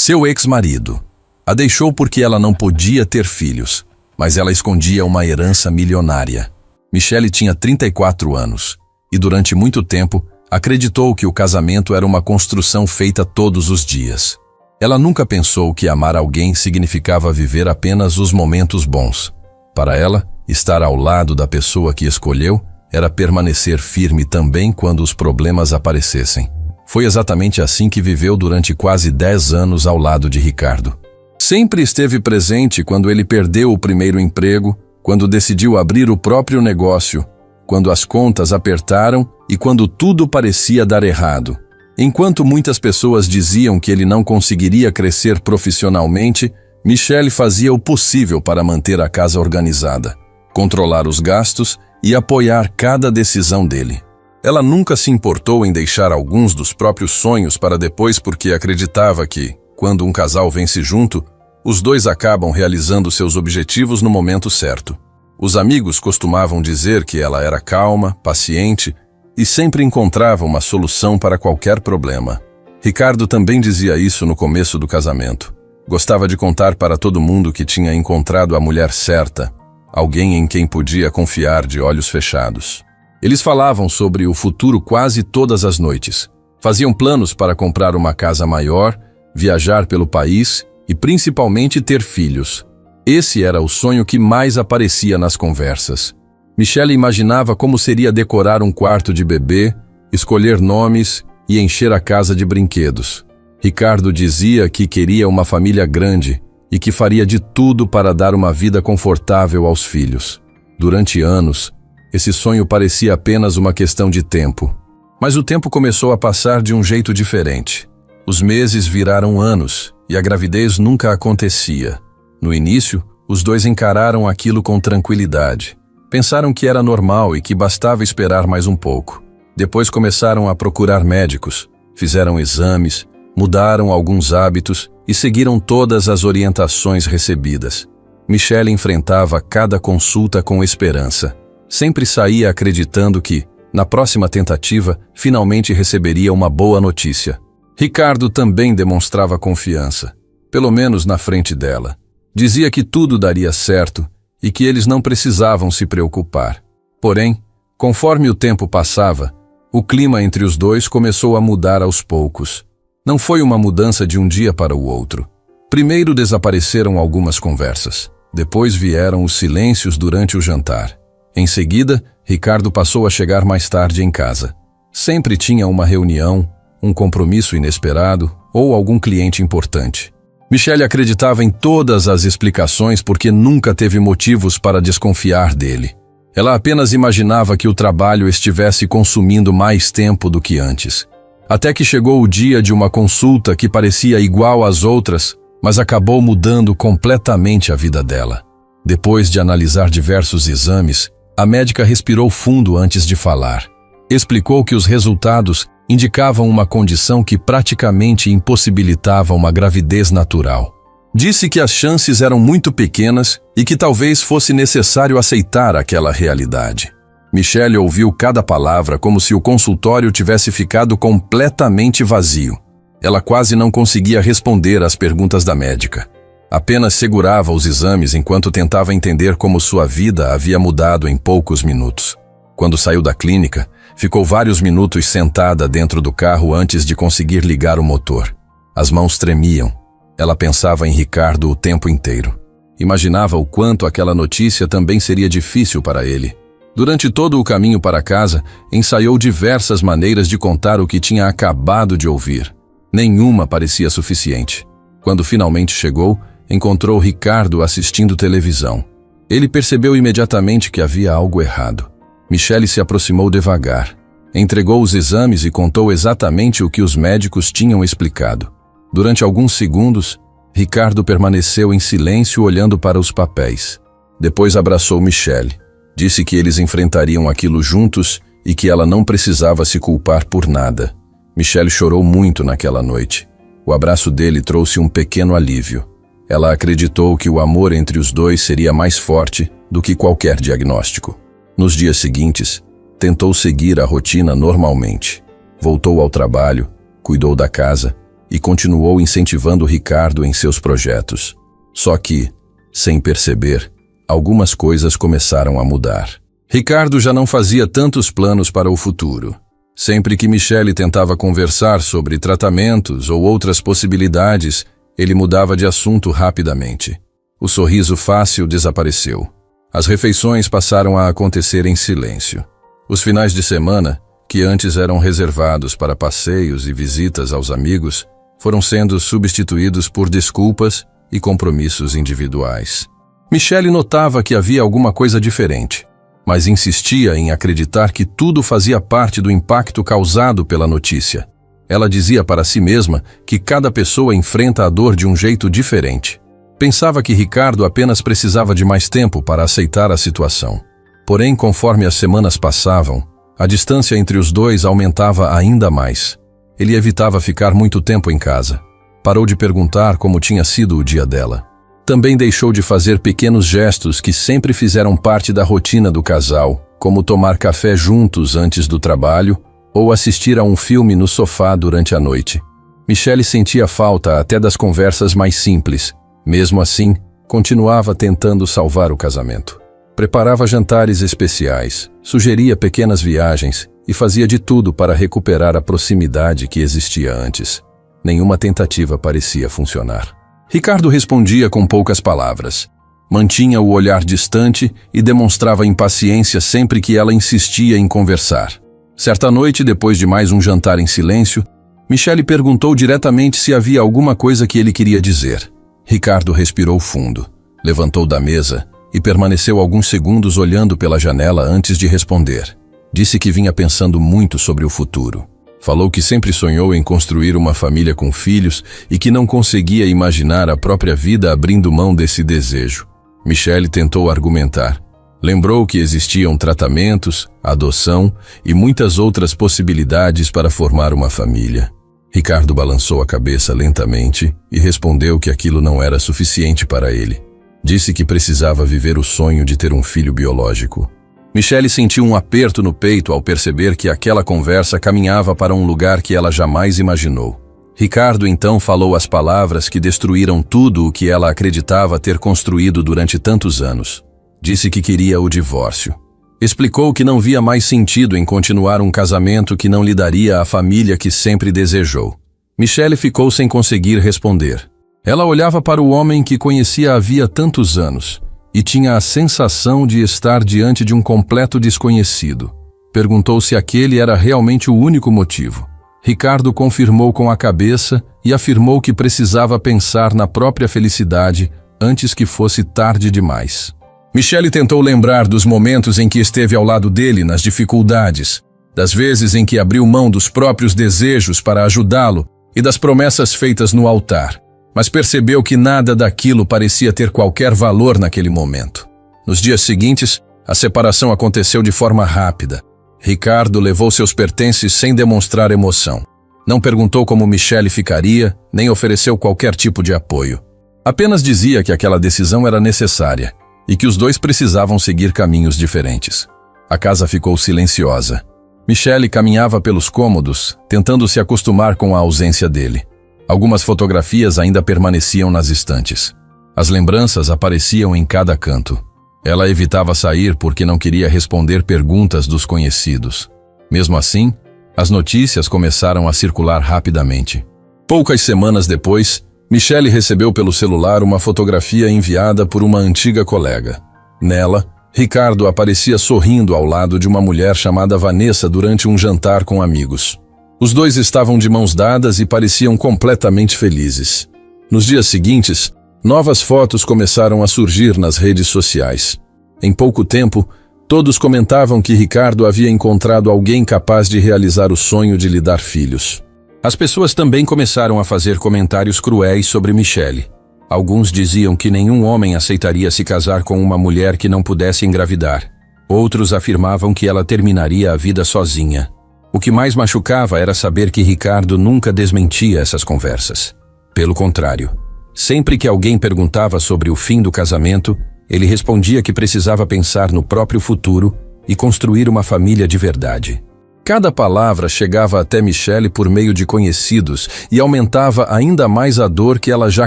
Seu ex-marido. A deixou porque ela não podia ter filhos, mas ela escondia uma herança milionária. Michelle tinha 34 anos e durante muito tempo acreditou que o casamento era uma construção feita todos os dias. Ela nunca pensou que amar alguém significava viver apenas os momentos bons. Para ela, estar ao lado da pessoa que escolheu era permanecer firme também quando os problemas aparecessem. Foi exatamente assim que viveu durante quase 10 anos ao lado de Ricardo. Sempre esteve presente quando ele perdeu o primeiro emprego, quando decidiu abrir o próprio negócio, quando as contas apertaram e quando tudo parecia dar errado. Enquanto muitas pessoas diziam que ele não conseguiria crescer profissionalmente, Michelle fazia o possível para manter a casa organizada, controlar os gastos e apoiar cada decisão dele. Ela nunca se importou em deixar alguns dos próprios sonhos para depois porque acreditava que, quando um casal vence junto, os dois acabam realizando seus objetivos no momento certo. Os amigos costumavam dizer que ela era calma, paciente e sempre encontrava uma solução para qualquer problema. Ricardo também dizia isso no começo do casamento. Gostava de contar para todo mundo que tinha encontrado a mulher certa, alguém em quem podia confiar de olhos fechados. Eles falavam sobre o futuro quase todas as noites. Faziam planos para comprar uma casa maior, viajar pelo país e principalmente ter filhos. Esse era o sonho que mais aparecia nas conversas. Michelle imaginava como seria decorar um quarto de bebê, escolher nomes e encher a casa de brinquedos. Ricardo dizia que queria uma família grande e que faria de tudo para dar uma vida confortável aos filhos. Durante anos, esse sonho parecia apenas uma questão de tempo. Mas o tempo começou a passar de um jeito diferente. Os meses viraram anos e a gravidez nunca acontecia. No início, os dois encararam aquilo com tranquilidade. Pensaram que era normal e que bastava esperar mais um pouco. Depois começaram a procurar médicos, fizeram exames, mudaram alguns hábitos e seguiram todas as orientações recebidas. Michelle enfrentava cada consulta com esperança. Sempre saía acreditando que, na próxima tentativa, finalmente receberia uma boa notícia. Ricardo também demonstrava confiança, pelo menos na frente dela. Dizia que tudo daria certo e que eles não precisavam se preocupar. Porém, conforme o tempo passava, o clima entre os dois começou a mudar aos poucos. Não foi uma mudança de um dia para o outro. Primeiro desapareceram algumas conversas. Depois vieram os silêncios durante o jantar. Em seguida, Ricardo passou a chegar mais tarde em casa. Sempre tinha uma reunião, um compromisso inesperado ou algum cliente importante. Michelle acreditava em todas as explicações porque nunca teve motivos para desconfiar dele. Ela apenas imaginava que o trabalho estivesse consumindo mais tempo do que antes. Até que chegou o dia de uma consulta que parecia igual às outras, mas acabou mudando completamente a vida dela. Depois de analisar diversos exames, a médica respirou fundo antes de falar. Explicou que os resultados indicavam uma condição que praticamente impossibilitava uma gravidez natural. Disse que as chances eram muito pequenas e que talvez fosse necessário aceitar aquela realidade. Michelle ouviu cada palavra como se o consultório tivesse ficado completamente vazio. Ela quase não conseguia responder às perguntas da médica. Apenas segurava os exames enquanto tentava entender como sua vida havia mudado em poucos minutos. Quando saiu da clínica, ficou vários minutos sentada dentro do carro antes de conseguir ligar o motor. As mãos tremiam. Ela pensava em Ricardo o tempo inteiro. Imaginava o quanto aquela notícia também seria difícil para ele. Durante todo o caminho para casa, ensaiou diversas maneiras de contar o que tinha acabado de ouvir. Nenhuma parecia suficiente. Quando finalmente chegou, encontrou Ricardo assistindo televisão. Ele percebeu imediatamente que havia algo errado. Michelle se aproximou devagar. Entregou os exames e contou exatamente o que os médicos tinham explicado. Durante alguns segundos, Ricardo permaneceu em silêncio olhando para os papéis. Depois abraçou Michelle. Disse que eles enfrentariam aquilo juntos e que ela não precisava se culpar por nada. Michelle chorou muito naquela noite. O abraço dele trouxe um pequeno alívio. Ela acreditou que o amor entre os dois seria mais forte do que qualquer diagnóstico. Nos dias seguintes, tentou seguir a rotina normalmente. Voltou ao trabalho, cuidou da casa e continuou incentivando Ricardo em seus projetos. Só que, sem perceber, algumas coisas começaram a mudar. Ricardo já não fazia tantos planos para o futuro. Sempre que Michele tentava conversar sobre tratamentos ou outras possibilidades, ele mudava de assunto rapidamente. O sorriso fácil desapareceu. As refeições passaram a acontecer em silêncio. Os finais de semana, que antes eram reservados para passeios e visitas aos amigos, foram sendo substituídos por desculpas e compromissos individuais. Michele notava que havia alguma coisa diferente, mas insistia em acreditar que tudo fazia parte do impacto causado pela notícia. Ela dizia para si mesma que cada pessoa enfrenta a dor de um jeito diferente. Pensava que Ricardo apenas precisava de mais tempo para aceitar a situação. Porém, conforme as semanas passavam, a distância entre os dois aumentava ainda mais. Ele evitava ficar muito tempo em casa. Parou de perguntar como tinha sido o dia dela. Também deixou de fazer pequenos gestos que sempre fizeram parte da rotina do casal, como tomar café juntos antes do trabalho ou assistir a um filme no sofá durante a noite. Michele sentia falta até das conversas mais simples. Mesmo assim, continuava tentando salvar o casamento. Preparava jantares especiais, sugeria pequenas viagens e fazia de tudo para recuperar a proximidade que existia antes. Nenhuma tentativa parecia funcionar. Ricardo respondia com poucas palavras. Mantinha o olhar distante e demonstrava impaciência sempre que ela insistia em conversar. Certa noite, depois de mais um jantar em silêncio, Michele perguntou diretamente se havia alguma coisa que ele queria dizer. Ricardo respirou fundo, levantou da mesa e permaneceu alguns segundos olhando pela janela antes de responder. Disse que vinha pensando muito sobre o futuro. Falou que sempre sonhou em construir uma família com filhos e que não conseguia imaginar a própria vida abrindo mão desse desejo. Michele tentou argumentar. Lembrou que existiam tratamentos, adoção e muitas outras possibilidades para formar uma família. Ricardo balançou a cabeça lentamente e respondeu que aquilo não era suficiente para ele. Disse que precisava viver o sonho de ter um filho biológico. Michele sentiu um aperto no peito ao perceber que aquela conversa caminhava para um lugar que ela jamais imaginou. Ricardo então falou as palavras que destruíram tudo o que ela acreditava ter construído durante tantos anos. Disse que queria o divórcio. Explicou que não via mais sentido em continuar um casamento que não lhe daria a família que sempre desejou. Michele ficou sem conseguir responder. Ela olhava para o homem que conhecia havia tantos anos e tinha a sensação de estar diante de um completo desconhecido. Perguntou se aquele era realmente o único motivo. Ricardo confirmou com a cabeça e afirmou que precisava pensar na própria felicidade antes que fosse tarde demais. Michele tentou lembrar dos momentos em que esteve ao lado dele nas dificuldades, das vezes em que abriu mão dos próprios desejos para ajudá-lo e das promessas feitas no altar, mas percebeu que nada daquilo parecia ter qualquer valor naquele momento. Nos dias seguintes, a separação aconteceu de forma rápida. Ricardo levou seus pertences sem demonstrar emoção. Não perguntou como Michele ficaria, nem ofereceu qualquer tipo de apoio. Apenas dizia que aquela decisão era necessária e que os dois precisavam seguir caminhos diferentes. A casa ficou silenciosa. Michele caminhava pelos cômodos, tentando se acostumar com a ausência dele. Algumas fotografias ainda permaneciam nas estantes. As lembranças apareciam em cada canto. Ela evitava sair porque não queria responder perguntas dos conhecidos. Mesmo assim, as notícias começaram a circular rapidamente. Poucas semanas depois, Michele recebeu pelo celular uma fotografia enviada por uma antiga colega. Nela, Ricardo aparecia sorrindo ao lado de uma mulher chamada Vanessa durante um jantar com amigos. Os dois estavam de mãos dadas e pareciam completamente felizes. Nos dias seguintes, novas fotos começaram a surgir nas redes sociais. Em pouco tempo, todos comentavam que Ricardo havia encontrado alguém capaz de realizar o sonho de lhe dar filhos. As pessoas também começaram a fazer comentários cruéis sobre Michele. Alguns diziam que nenhum homem aceitaria se casar com uma mulher que não pudesse engravidar. Outros afirmavam que ela terminaria a vida sozinha. O que mais machucava era saber que Ricardo nunca desmentia essas conversas. Pelo contrário, sempre que alguém perguntava sobre o fim do casamento, ele respondia que precisava pensar no próprio futuro e construir uma família de verdade. Cada palavra chegava até Michele por meio de conhecidos e aumentava ainda mais a dor que ela já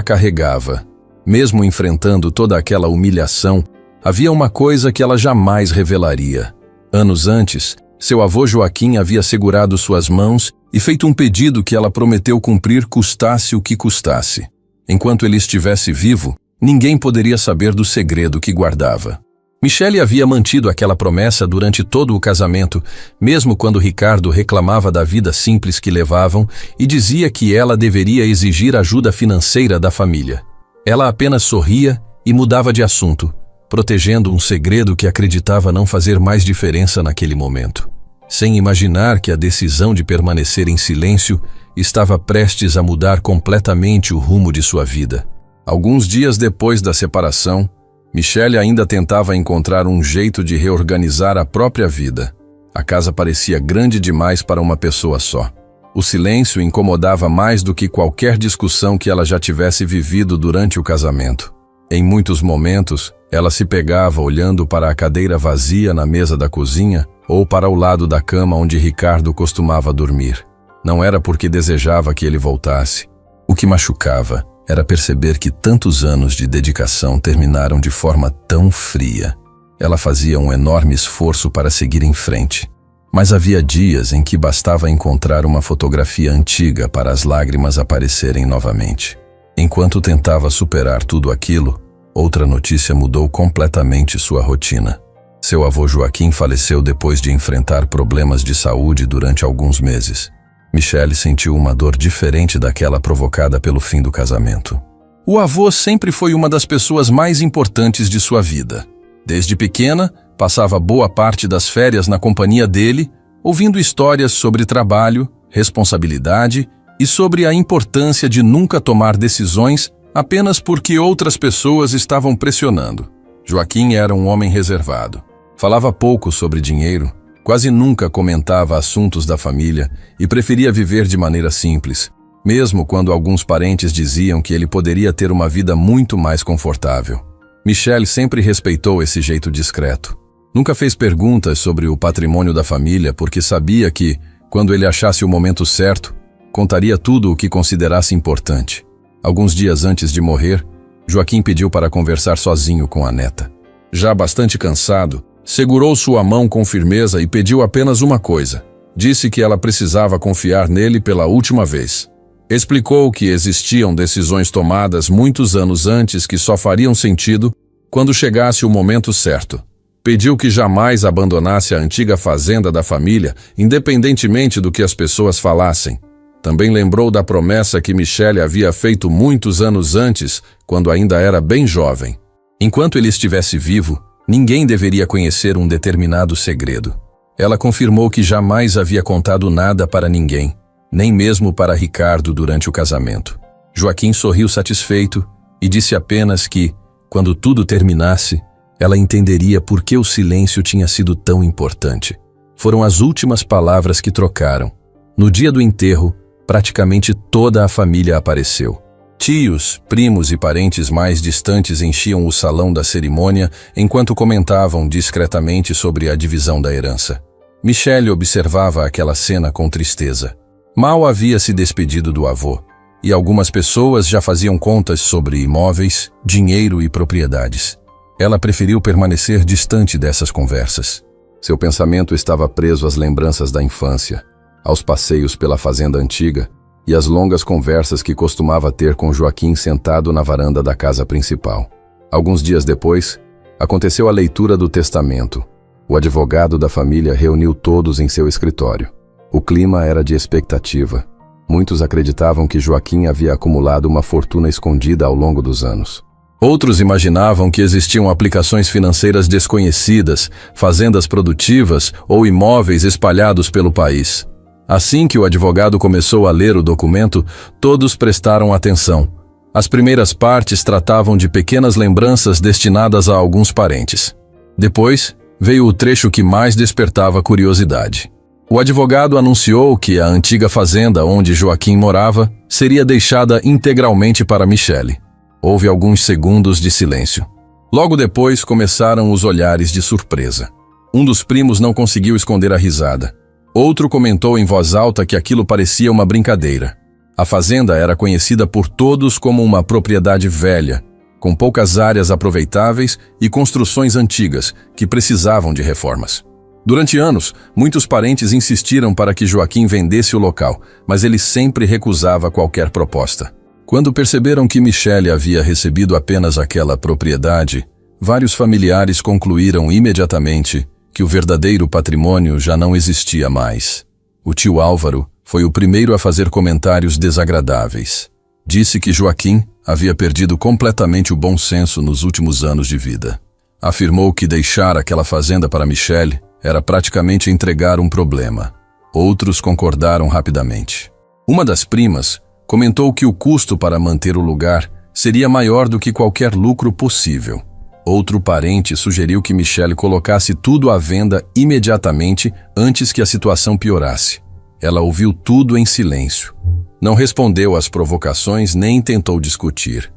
carregava. Mesmo enfrentando toda aquela humilhação, havia uma coisa que ela jamais revelaria. Anos antes, seu avô Joaquim havia segurado suas mãos e feito um pedido que ela prometeu cumprir custasse o que custasse. Enquanto ele estivesse vivo, ninguém poderia saber do segredo que guardava. Michele havia mantido aquela promessa durante todo o casamento, mesmo quando Ricardo reclamava da vida simples que levavam e dizia que ela deveria exigir ajuda financeira da família. Ela apenas sorria e mudava de assunto, protegendo um segredo que acreditava não fazer mais diferença naquele momento, sem imaginar que a decisão de permanecer em silêncio estava prestes a mudar completamente o rumo de sua vida. Alguns dias depois da separação, Michele ainda tentava encontrar um jeito de reorganizar a própria vida. A casa parecia grande demais para uma pessoa só. O silêncio incomodava mais do que qualquer discussão que ela já tivesse vivido durante o casamento. Em muitos momentos, ela se pegava olhando para a cadeira vazia na mesa da cozinha ou para o lado da cama onde Ricardo costumava dormir. Não era porque desejava que ele voltasse. O que machucava era perceber que tantos anos de dedicação terminaram de forma tão fria. Ela fazia um enorme esforço para seguir em frente, mas havia dias em que bastava encontrar uma fotografia antiga para as lágrimas aparecerem novamente. Enquanto tentava superar tudo aquilo, outra notícia mudou completamente sua rotina. Seu avô Joaquim faleceu depois de enfrentar problemas de saúde durante alguns meses. Michele sentiu uma dor diferente daquela provocada pelo fim do casamento. O avô sempre foi uma das pessoas mais importantes de sua vida. Desde pequena, passava boa parte das férias na companhia dele, ouvindo histórias sobre trabalho, responsabilidade e sobre a importância de nunca tomar decisões apenas porque outras pessoas estavam pressionando. Joaquim era um homem reservado. Falava pouco sobre dinheiro, quase nunca comentava assuntos da família e preferia viver de maneira simples, mesmo quando alguns parentes diziam que ele poderia ter uma vida muito mais confortável. Michele sempre respeitou esse jeito discreto. Nunca fez perguntas sobre o patrimônio da família porque sabia que, quando ele achasse o momento certo, contaria tudo o que considerasse importante. Alguns dias antes de morrer, Joaquim pediu para conversar sozinho com a neta. Já bastante cansado, segurou sua mão com firmeza e pediu apenas uma coisa. Disse que ela precisava confiar nele pela última vez. Explicou que existiam decisões tomadas muitos anos antes que só fariam sentido quando chegasse o momento certo. Pediu que jamais abandonasse a antiga fazenda da família, independentemente do que as pessoas falassem. Também lembrou da promessa que Michele havia feito muitos anos antes, quando ainda era bem jovem. Enquanto ele estivesse vivo, ninguém deveria conhecer um determinado segredo. Ela confirmou que jamais havia contado nada para ninguém, nem mesmo para Ricardo durante o casamento. Joaquim sorriu satisfeito e disse apenas que, quando tudo terminasse, ela entenderia por que o silêncio tinha sido tão importante. Foram as últimas palavras que trocaram. No dia do enterro, praticamente toda a família apareceu. Tios, primos e parentes mais distantes enchiam o salão da cerimônia enquanto comentavam discretamente sobre a divisão da herança. Michele observava aquela cena com tristeza. Mal havia se despedido do avô, e algumas pessoas já faziam contas sobre imóveis, dinheiro e propriedades. Ela preferiu permanecer distante dessas conversas. Seu pensamento estava preso às lembranças da infância, aos passeios pela fazenda antiga e às longas conversas que costumava ter com Joaquim sentado na varanda da casa principal. Alguns dias depois, aconteceu a leitura do testamento. O advogado da família reuniu todos em seu escritório. O clima era de expectativa. Muitos acreditavam que Joaquim havia acumulado uma fortuna escondida ao longo dos anos. Outros imaginavam que existiam aplicações financeiras desconhecidas, fazendas produtivas ou imóveis espalhados pelo país. Assim que o advogado começou a ler o documento, todos prestaram atenção. As primeiras partes tratavam de pequenas lembranças destinadas a alguns parentes. Depois, veio o trecho que mais despertava curiosidade. O advogado anunciou que a antiga fazenda onde Joaquim morava seria deixada integralmente para Michele. Houve alguns segundos de silêncio. Logo depois começaram os olhares de surpresa. Um dos primos não conseguiu esconder a risada. Outro comentou em voz alta que aquilo parecia uma brincadeira. A fazenda era conhecida por todos como uma propriedade velha, com poucas áreas aproveitáveis e construções antigas que precisavam de reformas. Durante anos, muitos parentes insistiram para que Joaquim vendesse o local, mas ele sempre recusava qualquer proposta. Quando perceberam que Michele havia recebido apenas aquela propriedade, vários familiares concluíram imediatamente que o verdadeiro patrimônio já não existia mais. O tio Álvaro foi o primeiro a fazer comentários desagradáveis. Disse que Joaquim havia perdido completamente o bom senso nos últimos anos de vida. Afirmou que deixar aquela fazenda para Michele era praticamente entregar um problema. Outros concordaram rapidamente. Uma das primas comentou que o custo para manter o lugar seria maior do que qualquer lucro possível. Outro parente sugeriu que Michele colocasse tudo à venda imediatamente antes que a situação piorasse. Ela ouviu tudo em silêncio. Não respondeu às provocações nem tentou discutir.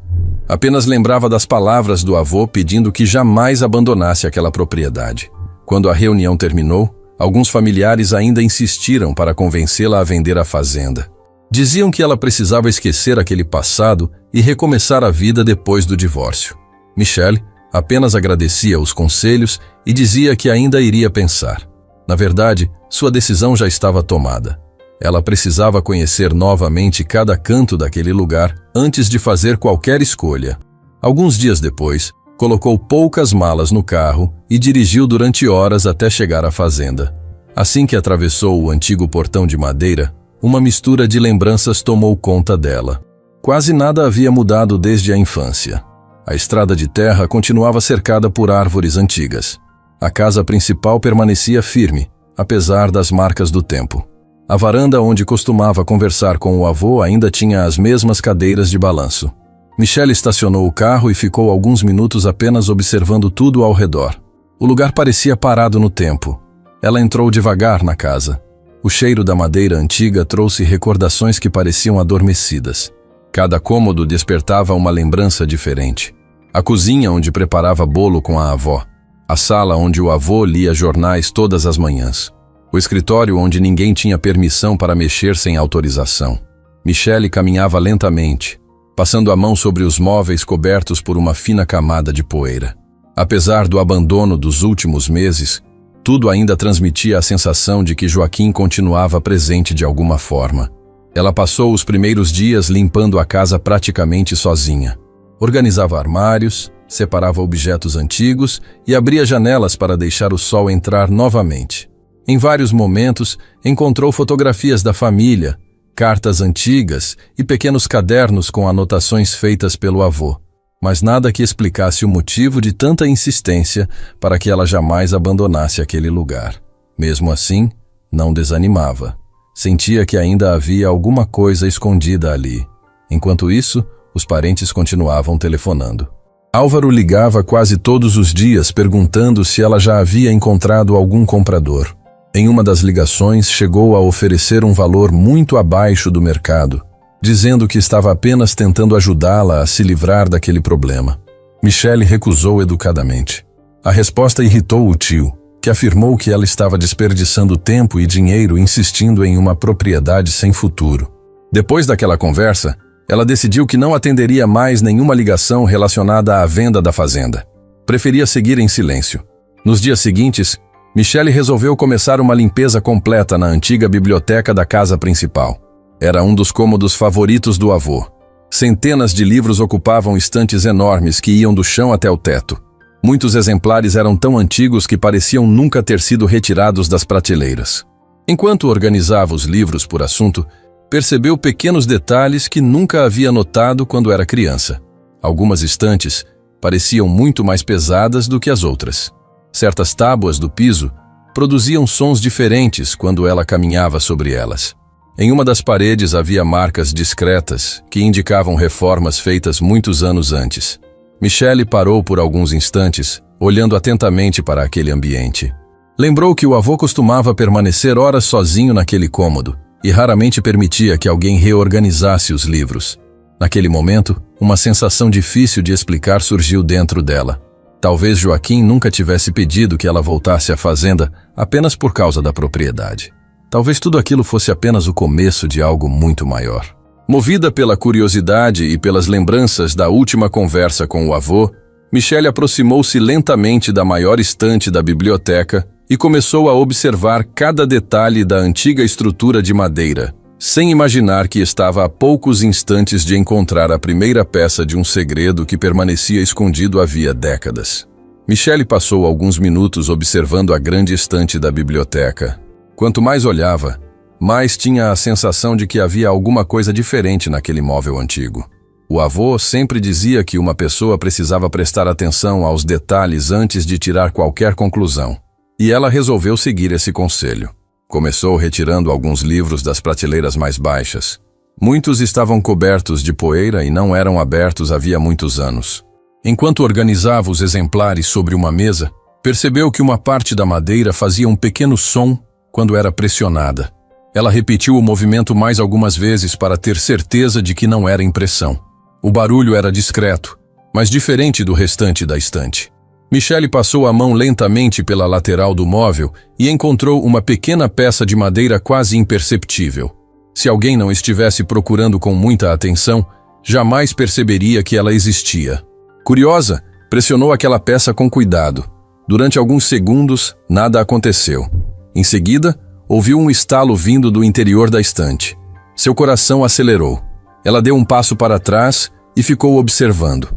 Apenas lembrava das palavras do avô pedindo que jamais abandonasse aquela propriedade. Quando a reunião terminou, alguns familiares ainda insistiram para convencê-la a vender a fazenda. Diziam que ela precisava esquecer aquele passado e recomeçar a vida depois do divórcio. Michele apenas agradecia os conselhos e dizia que ainda iria pensar. Na verdade, sua decisão já estava tomada. Ela precisava conhecer novamente cada canto daquele lugar antes de fazer qualquer escolha. Alguns dias depois, colocou poucas malas no carro e dirigiu durante horas até chegar à fazenda. Assim que atravessou o antigo portão de madeira, uma mistura de lembranças tomou conta dela. Quase nada havia mudado desde a infância. A estrada de terra continuava cercada por árvores antigas. A casa principal permanecia firme, apesar das marcas do tempo. A varanda onde costumava conversar com o avô ainda tinha as mesmas cadeiras de balanço. Michele estacionou o carro e ficou alguns minutos apenas observando tudo ao redor. O lugar parecia parado no tempo. Ela entrou devagar na casa. O cheiro da madeira antiga trouxe recordações que pareciam adormecidas. Cada cômodo despertava uma lembrança diferente. A cozinha onde preparava bolo com a avó. A sala onde o avô lia jornais todas as manhãs. O escritório onde ninguém tinha permissão para mexer sem autorização. Michele caminhava lentamente, passando a mão sobre os móveis cobertos por uma fina camada de poeira. Apesar do abandono dos últimos meses, tudo ainda transmitia a sensação de que Joaquim continuava presente de alguma forma. Ela passou os primeiros dias limpando a casa praticamente sozinha. Organizava armários, separava objetos antigos e abria janelas para deixar o sol entrar novamente. Em vários momentos, encontrou fotografias da família, cartas antigas e pequenos cadernos com anotações feitas pelo avô, mas nada que explicasse o motivo de tanta insistência para que ela jamais abandonasse aquele lugar. Mesmo assim, não desanimava. Sentia que ainda havia alguma coisa escondida ali. Enquanto isso, os parentes continuavam telefonando. Álvaro ligava quase todos os dias perguntando se ela já havia encontrado algum comprador. Em uma das ligações, chegou a oferecer um valor muito abaixo do mercado, dizendo que estava apenas tentando ajudá-la a se livrar daquele problema. Michele recusou educadamente. A resposta irritou o tio, que afirmou que ela estava desperdiçando tempo e dinheiro insistindo em uma propriedade sem futuro. Depois daquela conversa, ela decidiu que não atenderia mais nenhuma ligação relacionada à venda da fazenda. Preferia seguir em silêncio. Nos dias seguintes, Michele resolveu começar uma limpeza completa na antiga biblioteca da casa principal. Era um dos cômodos favoritos do avô. Centenas de livros ocupavam estantes enormes que iam do chão até o teto. Muitos exemplares eram tão antigos que pareciam nunca ter sido retirados das prateleiras. Enquanto organizava os livros por assunto, percebeu pequenos detalhes que nunca havia notado quando era criança. Algumas estantes pareciam muito mais pesadas do que as outras. Certas tábuas do piso produziam sons diferentes quando ela caminhava sobre elas. Em uma das paredes havia marcas discretas que indicavam reformas feitas muitos anos antes. Michele parou por alguns instantes, olhando atentamente para aquele ambiente. Lembrou que o avô costumava permanecer horas sozinho naquele cômodo e raramente permitia que alguém reorganizasse os livros. Naquele momento, uma sensação difícil de explicar surgiu dentro dela. Talvez Joaquim nunca tivesse pedido que ela voltasse à fazenda apenas por causa da propriedade. Talvez tudo aquilo fosse apenas o começo de algo muito maior. Movida pela curiosidade e pelas lembranças da última conversa com o avô, Michelle aproximou-se lentamente da maior estante da biblioteca e começou a observar cada detalhe da antiga estrutura de madeira, sem imaginar que estava a poucos instantes de encontrar a primeira peça de um segredo que permanecia escondido havia décadas. Michelle passou alguns minutos observando a grande estante da biblioteca. Quanto mais olhava, mais tinha a sensação de que havia alguma coisa diferente naquele móvel antigo. O avô sempre dizia que uma pessoa precisava prestar atenção aos detalhes antes de tirar qualquer conclusão. E ela resolveu seguir esse conselho. Começou retirando alguns livros das prateleiras mais baixas. Muitos estavam cobertos de poeira e não eram abertos havia muitos anos. Enquanto organizava os exemplares sobre uma mesa, percebeu que uma parte da madeira fazia um pequeno som quando era pressionada. Ela repetiu o movimento mais algumas vezes para ter certeza de que não era impressão. O barulho era discreto, mas diferente do restante da estante. Michelle passou a mão lentamente pela lateral do móvel e encontrou uma pequena peça de madeira quase imperceptível. Se alguém não estivesse procurando com muita atenção, jamais perceberia que ela existia. Curiosa, pressionou aquela peça com cuidado. Durante alguns segundos, nada aconteceu. Em seguida, ouviu um estalo vindo do interior da estante. Seu coração acelerou. Ela deu um passo para trás e ficou observando.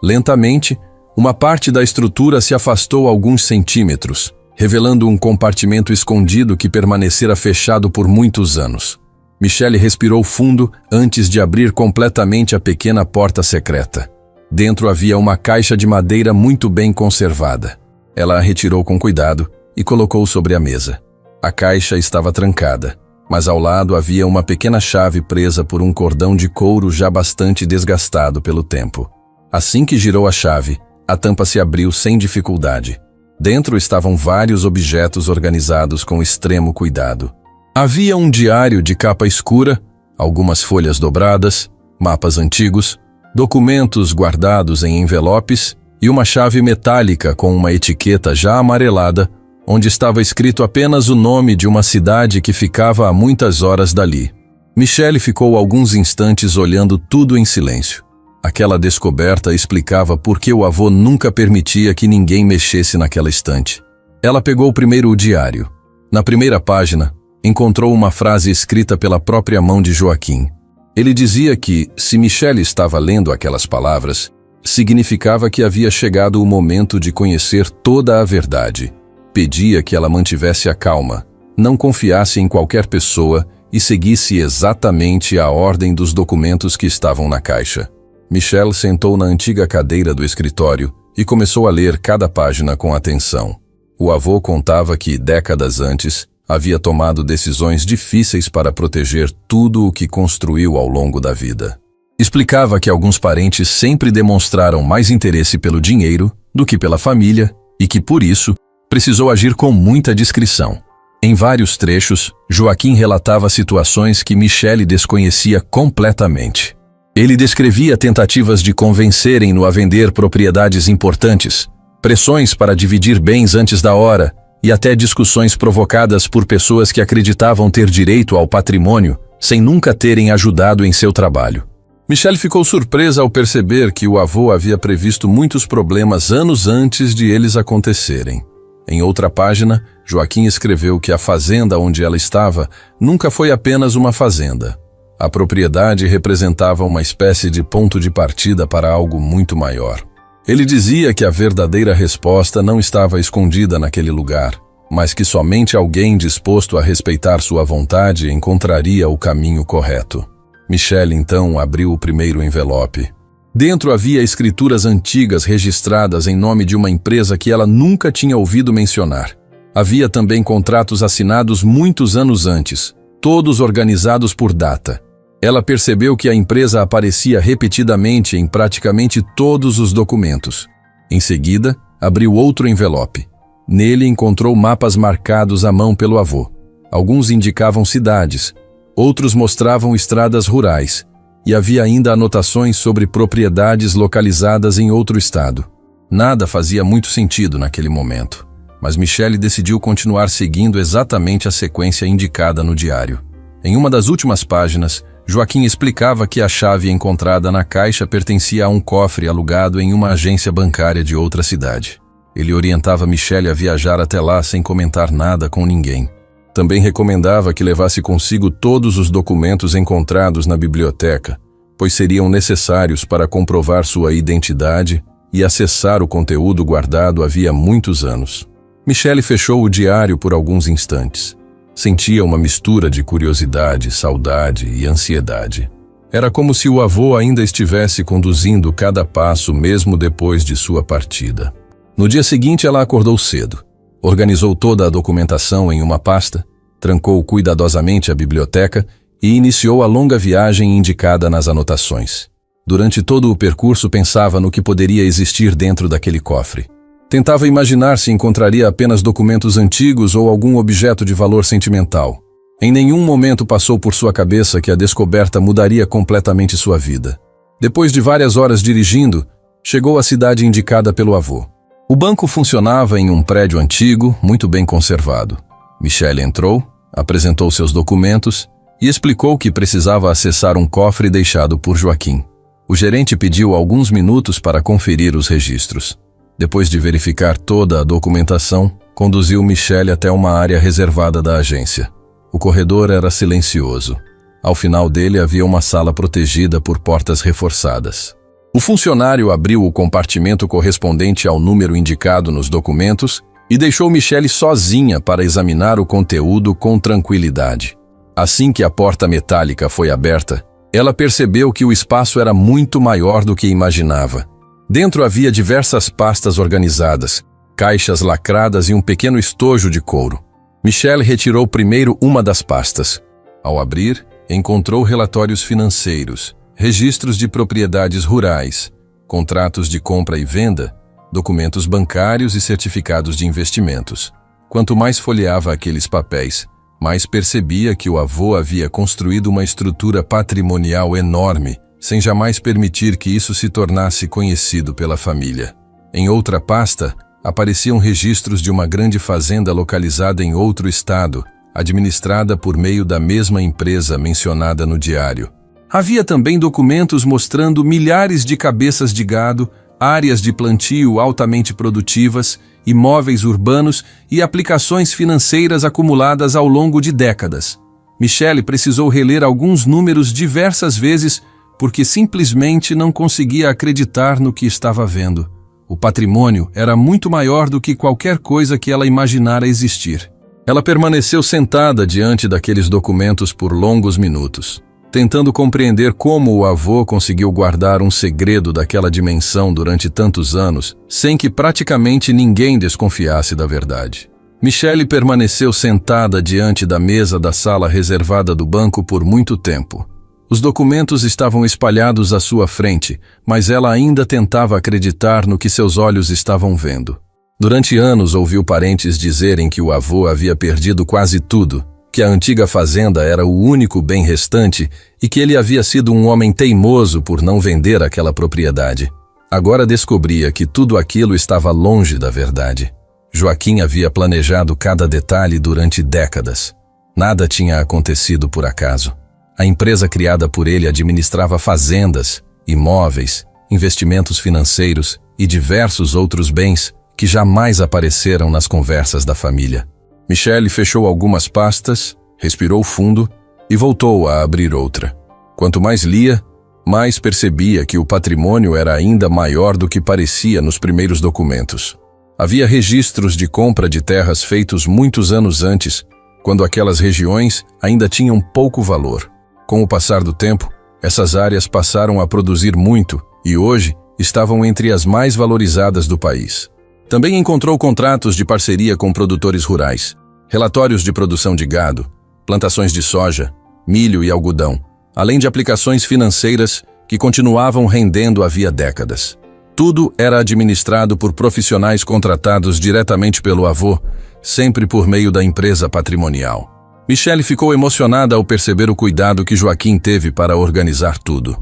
Lentamente, uma parte da estrutura se afastou alguns centímetros, revelando um compartimento escondido que permanecera fechado por muitos anos. Michelle respirou fundo antes de abrir completamente a pequena porta secreta. Dentro havia uma caixa de madeira muito bem conservada. Ela a retirou com cuidado e colocou sobre a mesa. A caixa estava trancada, mas ao lado havia uma pequena chave presa por um cordão de couro já bastante desgastado pelo tempo. Assim que girou a chave, a tampa se abriu sem dificuldade. Dentro estavam vários objetos organizados com extremo cuidado. Havia um diário de capa escura, algumas folhas dobradas, mapas antigos, documentos guardados em envelopes e uma chave metálica com uma etiqueta já amarelada, onde estava escrito apenas o nome de uma cidade que ficava a muitas horas dali. Michelle ficou alguns instantes olhando tudo em silêncio. Aquela descoberta explicava por que o avô nunca permitia que ninguém mexesse naquela estante. Ela pegou primeiro o diário. Na primeira página, encontrou uma frase escrita pela própria mão de Joaquim. Ele dizia que, se Michelle estava lendo aquelas palavras, significava que havia chegado o momento de conhecer toda a verdade. Pedia que ela mantivesse a calma, não confiasse em qualquer pessoa e seguisse exatamente a ordem dos documentos que estavam na caixa. Michelle sentou na antiga cadeira do escritório e começou a ler cada página com atenção. O avô contava que, décadas antes, havia tomado decisões difíceis para proteger tudo o que construiu ao longo da vida. Explicava que alguns parentes sempre demonstraram mais interesse pelo dinheiro do que pela família e que, por isso, precisou agir com muita discrição. Em vários trechos, Joaquim relatava situações que Michelle desconhecia completamente. Ele descrevia tentativas de convencerem-no a vender propriedades importantes, pressões para dividir bens antes da hora e até discussões provocadas por pessoas que acreditavam ter direito ao patrimônio sem nunca terem ajudado em seu trabalho. Michelle ficou surpresa ao perceber que o avô havia previsto muitos problemas anos antes de eles acontecerem. Em outra página, Joaquim escreveu que a fazenda onde ela estava nunca foi apenas uma fazenda. A propriedade representava uma espécie de ponto de partida para algo muito maior. Ele dizia que a verdadeira resposta não estava escondida naquele lugar, mas que somente alguém disposto a respeitar sua vontade encontraria o caminho correto. Michelle então abriu o primeiro envelope. Dentro havia escrituras antigas registradas em nome de uma empresa que ela nunca tinha ouvido mencionar. Havia também contratos assinados muitos anos antes, todos organizados por data. Ela percebeu que a empresa aparecia repetidamente em praticamente todos os documentos. Em seguida, abriu outro envelope. Nele encontrou mapas marcados à mão pelo avô. Alguns indicavam cidades, outros mostravam estradas rurais, e havia ainda anotações sobre propriedades localizadas em outro estado. Nada fazia muito sentido naquele momento. mas Michele decidiu continuar seguindo exatamente a sequência indicada no diário. Em uma das últimas páginas, Joaquim explicava que a chave encontrada na caixa pertencia a um cofre alugado em uma agência bancária de outra cidade. Ele orientava Michele a viajar até lá sem comentar nada com ninguém. Também recomendava que levasse consigo todos os documentos encontrados na biblioteca, pois seriam necessários para comprovar sua identidade e acessar o conteúdo guardado havia muitos anos. Michele fechou o diário por alguns instantes. Sentia uma mistura de curiosidade, saudade e ansiedade. Era como se o avô ainda estivesse conduzindo cada passo mesmo depois de sua partida. No dia seguinte, ela acordou cedo. Organizou toda a documentação em uma pasta, trancou cuidadosamente a biblioteca e iniciou a longa viagem indicada nas anotações. Durante todo o percurso pensava no que poderia existir dentro daquele cofre. Tentava imaginar se encontraria apenas documentos antigos ou algum objeto de valor sentimental. Em nenhum momento passou por sua cabeça que a descoberta mudaria completamente sua vida. Depois de várias horas dirigindo, chegou à cidade indicada pelo avô. O banco funcionava em um prédio antigo, muito bem conservado. Michele entrou, apresentou seus documentos e explicou que precisava acessar um cofre deixado por Joaquim. O gerente pediu alguns minutos para conferir os registros. Depois de verificar toda a documentação, conduziu Michele até uma área reservada da agência. O corredor era silencioso. Ao final dele havia uma sala protegida por portas reforçadas. O funcionário abriu o compartimento correspondente ao número indicado nos documentos e deixou Michele sozinha para examinar o conteúdo com tranquilidade. Assim que a porta metálica foi aberta, ela percebeu que o espaço era muito maior do que imaginava. Dentro havia diversas pastas organizadas, caixas lacradas e um pequeno estojo de couro. Michele retirou primeiro uma das pastas. Ao abrir, encontrou relatórios financeiros, registros de propriedades rurais, contratos de compra e venda, documentos bancários e certificados de investimentos. Quanto mais folheava aqueles papéis, mais percebia que o avô havia construído uma estrutura patrimonial enorme, sem jamais permitir que isso se tornasse conhecido pela família. Em outra pasta, apareciam registros de uma grande fazenda localizada em outro estado, administrada por meio da mesma empresa mencionada no diário. Havia também documentos mostrando milhares de cabeças de gado, áreas de plantio altamente produtivas, imóveis urbanos e aplicações financeiras acumuladas ao longo de décadas. Michele precisou reler alguns números diversas vezes porque simplesmente não conseguia acreditar no que estava vendo. O patrimônio era muito maior do que qualquer coisa que ela imaginara existir. Ela permaneceu sentada diante daqueles documentos por longos minutos, tentando compreender como o avô conseguiu guardar um segredo daquela dimensão durante tantos anos, sem que praticamente ninguém desconfiasse da verdade. Michele permaneceu sentada diante da mesa da sala reservada do banco por muito tempo. Os documentos estavam espalhados à sua frente, mas ela ainda tentava acreditar no que seus olhos estavam vendo. Durante anos ouviu parentes dizerem que o avô havia perdido quase tudo, que a antiga fazenda era o único bem restante e que ele havia sido um homem teimoso por não vender aquela propriedade. Agora descobria que tudo aquilo estava longe da verdade. Joaquim havia planejado cada detalhe durante décadas. Nada tinha acontecido por acaso. A empresa criada por ele administrava fazendas, imóveis, investimentos financeiros e diversos outros bens que jamais apareceram nas conversas da família. Michele fechou algumas pastas, respirou fundo e voltou a abrir outra. Quanto mais lia, mais percebia que o patrimônio era ainda maior do que parecia nos primeiros documentos. Havia registros de compra de terras feitos muitos anos antes, quando aquelas regiões ainda tinham pouco valor. Com o passar do tempo, essas áreas passaram a produzir muito e hoje estavam entre as mais valorizadas do país. Também encontrou contratos de parceria com produtores rurais, relatórios de produção de gado, plantações de soja, milho e algodão, além de aplicações financeiras que continuavam rendendo havia décadas. Tudo era administrado por profissionais contratados diretamente pelo avô, sempre por meio da empresa patrimonial. Michele ficou emocionada ao perceber o cuidado que Joaquim teve para organizar tudo.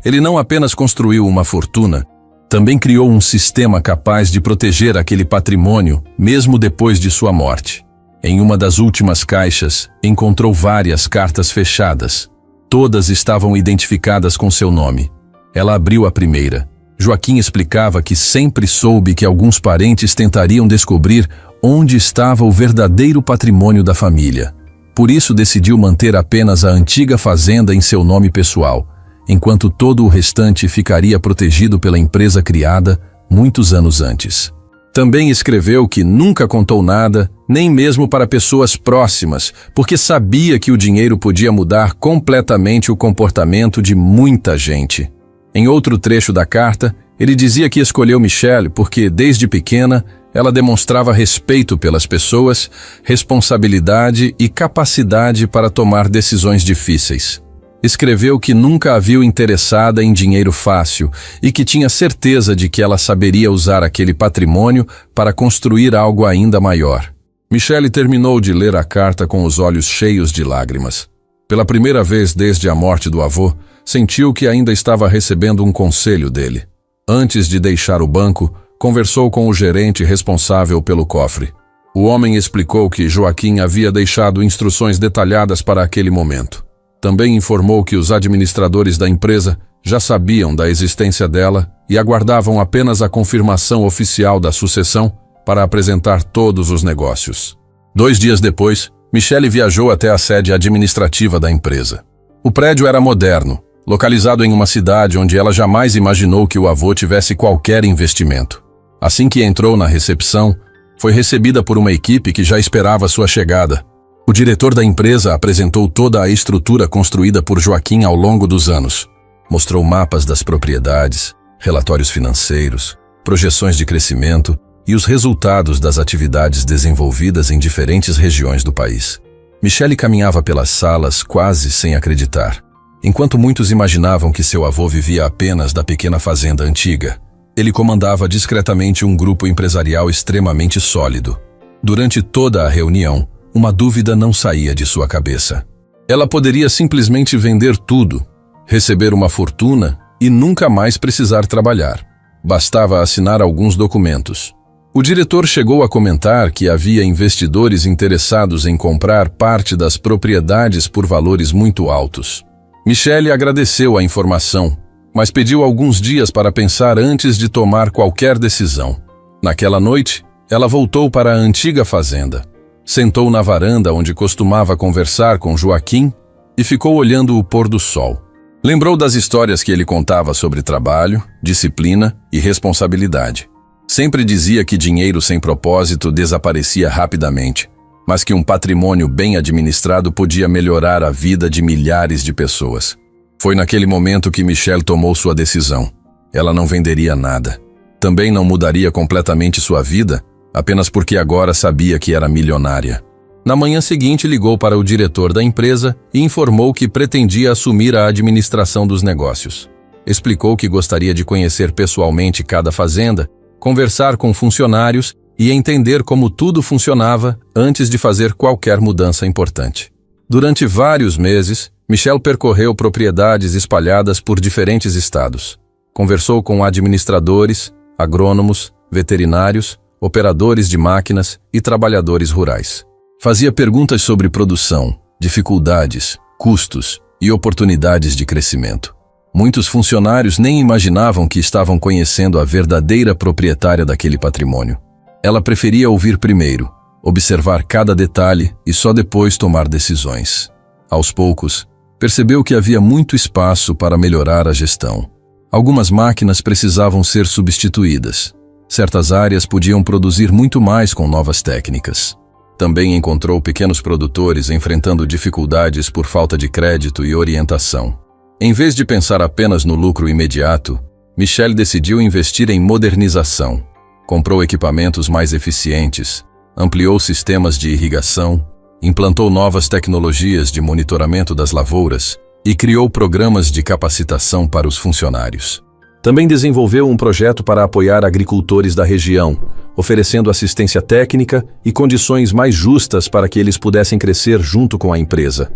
Ele não apenas construiu uma fortuna, Também criou um sistema capaz de proteger aquele patrimônio, mesmo depois de sua morte. Em uma das últimas caixas, encontrou várias cartas fechadas. Todas estavam identificadas com seu nome. Ela abriu a primeira. Joaquim explicava que sempre soube que alguns parentes tentariam descobrir onde estava o verdadeiro patrimônio da família. Por isso decidiu manter apenas a antiga fazenda em seu nome pessoal, enquanto todo o restante ficaria protegido pela empresa criada muitos anos antes. Também escreveu que nunca contou nada, nem mesmo para pessoas próximas, porque sabia que o dinheiro podia mudar completamente o comportamento de muita gente. Em outro trecho da carta, ele dizia que escolheu Michelle porque, desde pequena, ela demonstrava respeito pelas pessoas, responsabilidade e capacidade para tomar decisões difíceis. Escreveu que nunca a viu interessada em dinheiro fácil e que tinha certeza de que ela saberia usar aquele patrimônio para construir algo ainda maior. Michelle terminou de ler a carta com os olhos cheios de lágrimas. Pela primeira vez desde a morte do avô, sentiu que ainda estava recebendo um conselho dele. Antes de deixar o banco, conversou com o gerente responsável pelo cofre. O homem explicou que Joaquim havia deixado instruções detalhadas para aquele momento. Também informou que os administradores da empresa já sabiam da existência dela e aguardavam apenas a confirmação oficial da sucessão para apresentar todos os negócios. 2 dias depois, Michelle viajou até a sede administrativa da empresa. O prédio era moderno, localizado em uma cidade onde ela jamais imaginou que o avô tivesse qualquer investimento. Assim que entrou na recepção, foi recebida por uma equipe que já esperava sua chegada. O diretor da empresa apresentou toda a estrutura construída por Joaquim ao longo dos anos. Mostrou mapas das propriedades, relatórios financeiros, projeções de crescimento e os resultados das atividades desenvolvidas em diferentes regiões do país. Michelle caminhava pelas salas quase sem acreditar. Enquanto muitos imaginavam que seu avô vivia apenas da pequena fazenda antiga, ele comandava discretamente um grupo empresarial extremamente sólido. Durante toda a reunião, uma dúvida não saía de sua cabeça. Ela poderia simplesmente vender tudo, receber uma fortuna e nunca mais precisar trabalhar. Bastava assinar alguns documentos. O diretor chegou a comentar que havia investidores interessados em comprar parte das propriedades por valores muito altos. Michelle agradeceu a informação, mas pediu alguns dias para pensar antes de tomar qualquer decisão. Naquela noite, ela voltou para a antiga fazenda. Sentou na varanda onde costumava conversar com Joaquim e ficou olhando o pôr do sol. Lembrou das histórias que ele contava sobre trabalho, disciplina e responsabilidade. Sempre dizia que dinheiro sem propósito desaparecia rapidamente, mas que um patrimônio bem administrado podia melhorar a vida de milhares de pessoas. Foi naquele momento que Michelle tomou sua decisão. Ela não venderia nada. Também não mudaria completamente sua vida, apenas porque agora sabia que era milionária. Na manhã seguinte, ligou para o diretor da empresa e informou que pretendia assumir a administração dos negócios. Explicou que gostaria de conhecer pessoalmente cada fazenda, conversar com funcionários e entender como tudo funcionava antes de fazer qualquer mudança importante. Durante vários meses, Michelle percorreu propriedades espalhadas por diferentes estados. Conversou com administradores, agrônomos, veterinários, operadores de máquinas e trabalhadores rurais. Fazia perguntas sobre produção, dificuldades, custos e oportunidades de crescimento. Muitos funcionários nem imaginavam que estavam conhecendo a verdadeira proprietária daquele patrimônio. Ela preferia ouvir primeiro, observar cada detalhe e só depois tomar decisões. Aos poucos, percebeu que havia muito espaço para melhorar a gestão. Algumas máquinas precisavam ser substituídas. Certas áreas podiam produzir muito mais com novas técnicas. Também encontrou pequenos produtores enfrentando dificuldades por falta de crédito e orientação. Em vez de pensar apenas no lucro imediato, Michelle decidiu investir em modernização. Comprou equipamentos mais eficientes, ampliou sistemas de irrigação, implantou novas tecnologias de monitoramento das lavouras e criou programas de capacitação para os funcionários. Também desenvolveu um projeto para apoiar agricultores da região, oferecendo assistência técnica e condições mais justas para que eles pudessem crescer junto com a empresa.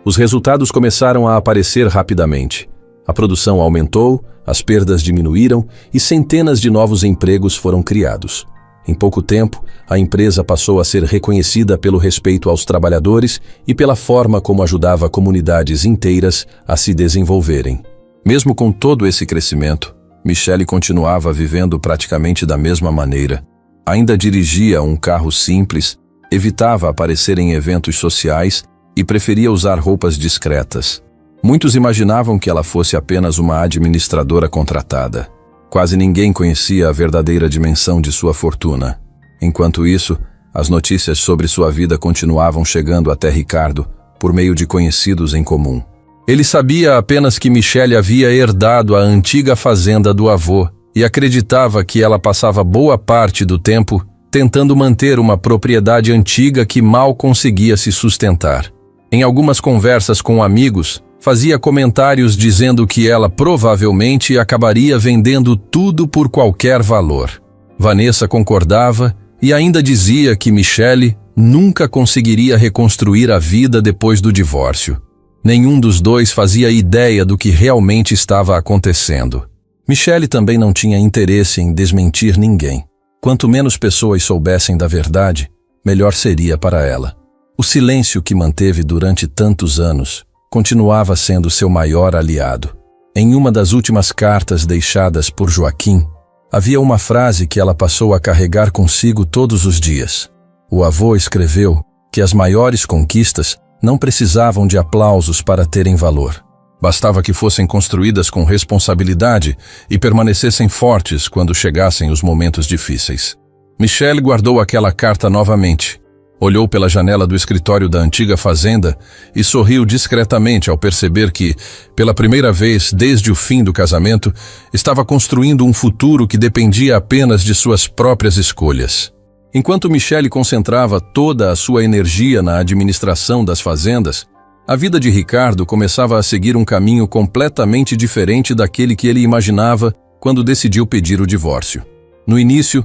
Os resultados começaram a aparecer rapidamente. A produção aumentou, as perdas diminuíram e centenas de novos empregos foram criados. Em pouco tempo, a empresa passou a ser reconhecida pelo respeito aos trabalhadores e pela forma como ajudava comunidades inteiras a se desenvolverem. Mesmo com todo esse crescimento, Michele continuava vivendo praticamente da mesma maneira. Ainda dirigia um carro simples, evitava aparecer em eventos sociais e preferia usar roupas discretas. Muitos imaginavam que ela fosse apenas uma administradora contratada. Quase ninguém conhecia a verdadeira dimensão de sua fortuna. Enquanto isso, as notícias sobre sua vida continuavam chegando até Ricardo por meio de conhecidos em comum. Ele sabia apenas que Michele havia herdado a antiga fazenda do avô e acreditava que ela passava boa parte do tempo tentando manter uma propriedade antiga que mal conseguia se sustentar. Em algumas conversas com amigos, fazia comentários dizendo que ela provavelmente acabaria vendendo tudo por qualquer valor. Vanessa concordava e ainda dizia que Michele nunca conseguiria reconstruir a vida depois do divórcio. Nenhum dos dois fazia ideia do que realmente estava acontecendo. Michele também não tinha interesse em desmentir ninguém. Quanto menos pessoas soubessem da verdade, melhor seria para ela. O silêncio que manteve durante tantos anos continuava sendo seu maior aliado. Em uma das últimas cartas deixadas por Joaquim, havia uma frase que ela passou a carregar consigo todos os dias. O avô escreveu que as maiores conquistas não precisavam de aplausos para terem valor. Bastava que fossem construídas com responsabilidade e permanecessem fortes quando chegassem os momentos difíceis. Michele guardou aquela carta novamente. Olhou pela janela do escritório da antiga fazenda e sorriu discretamente ao perceber que, pela primeira vez desde o fim do casamento, estava construindo um futuro que dependia apenas de suas próprias escolhas. Enquanto Michele concentrava toda a sua energia na administração das fazendas, a vida de Ricardo começava a seguir um caminho completamente diferente daquele que ele imaginava quando decidiu pedir o divórcio. No início,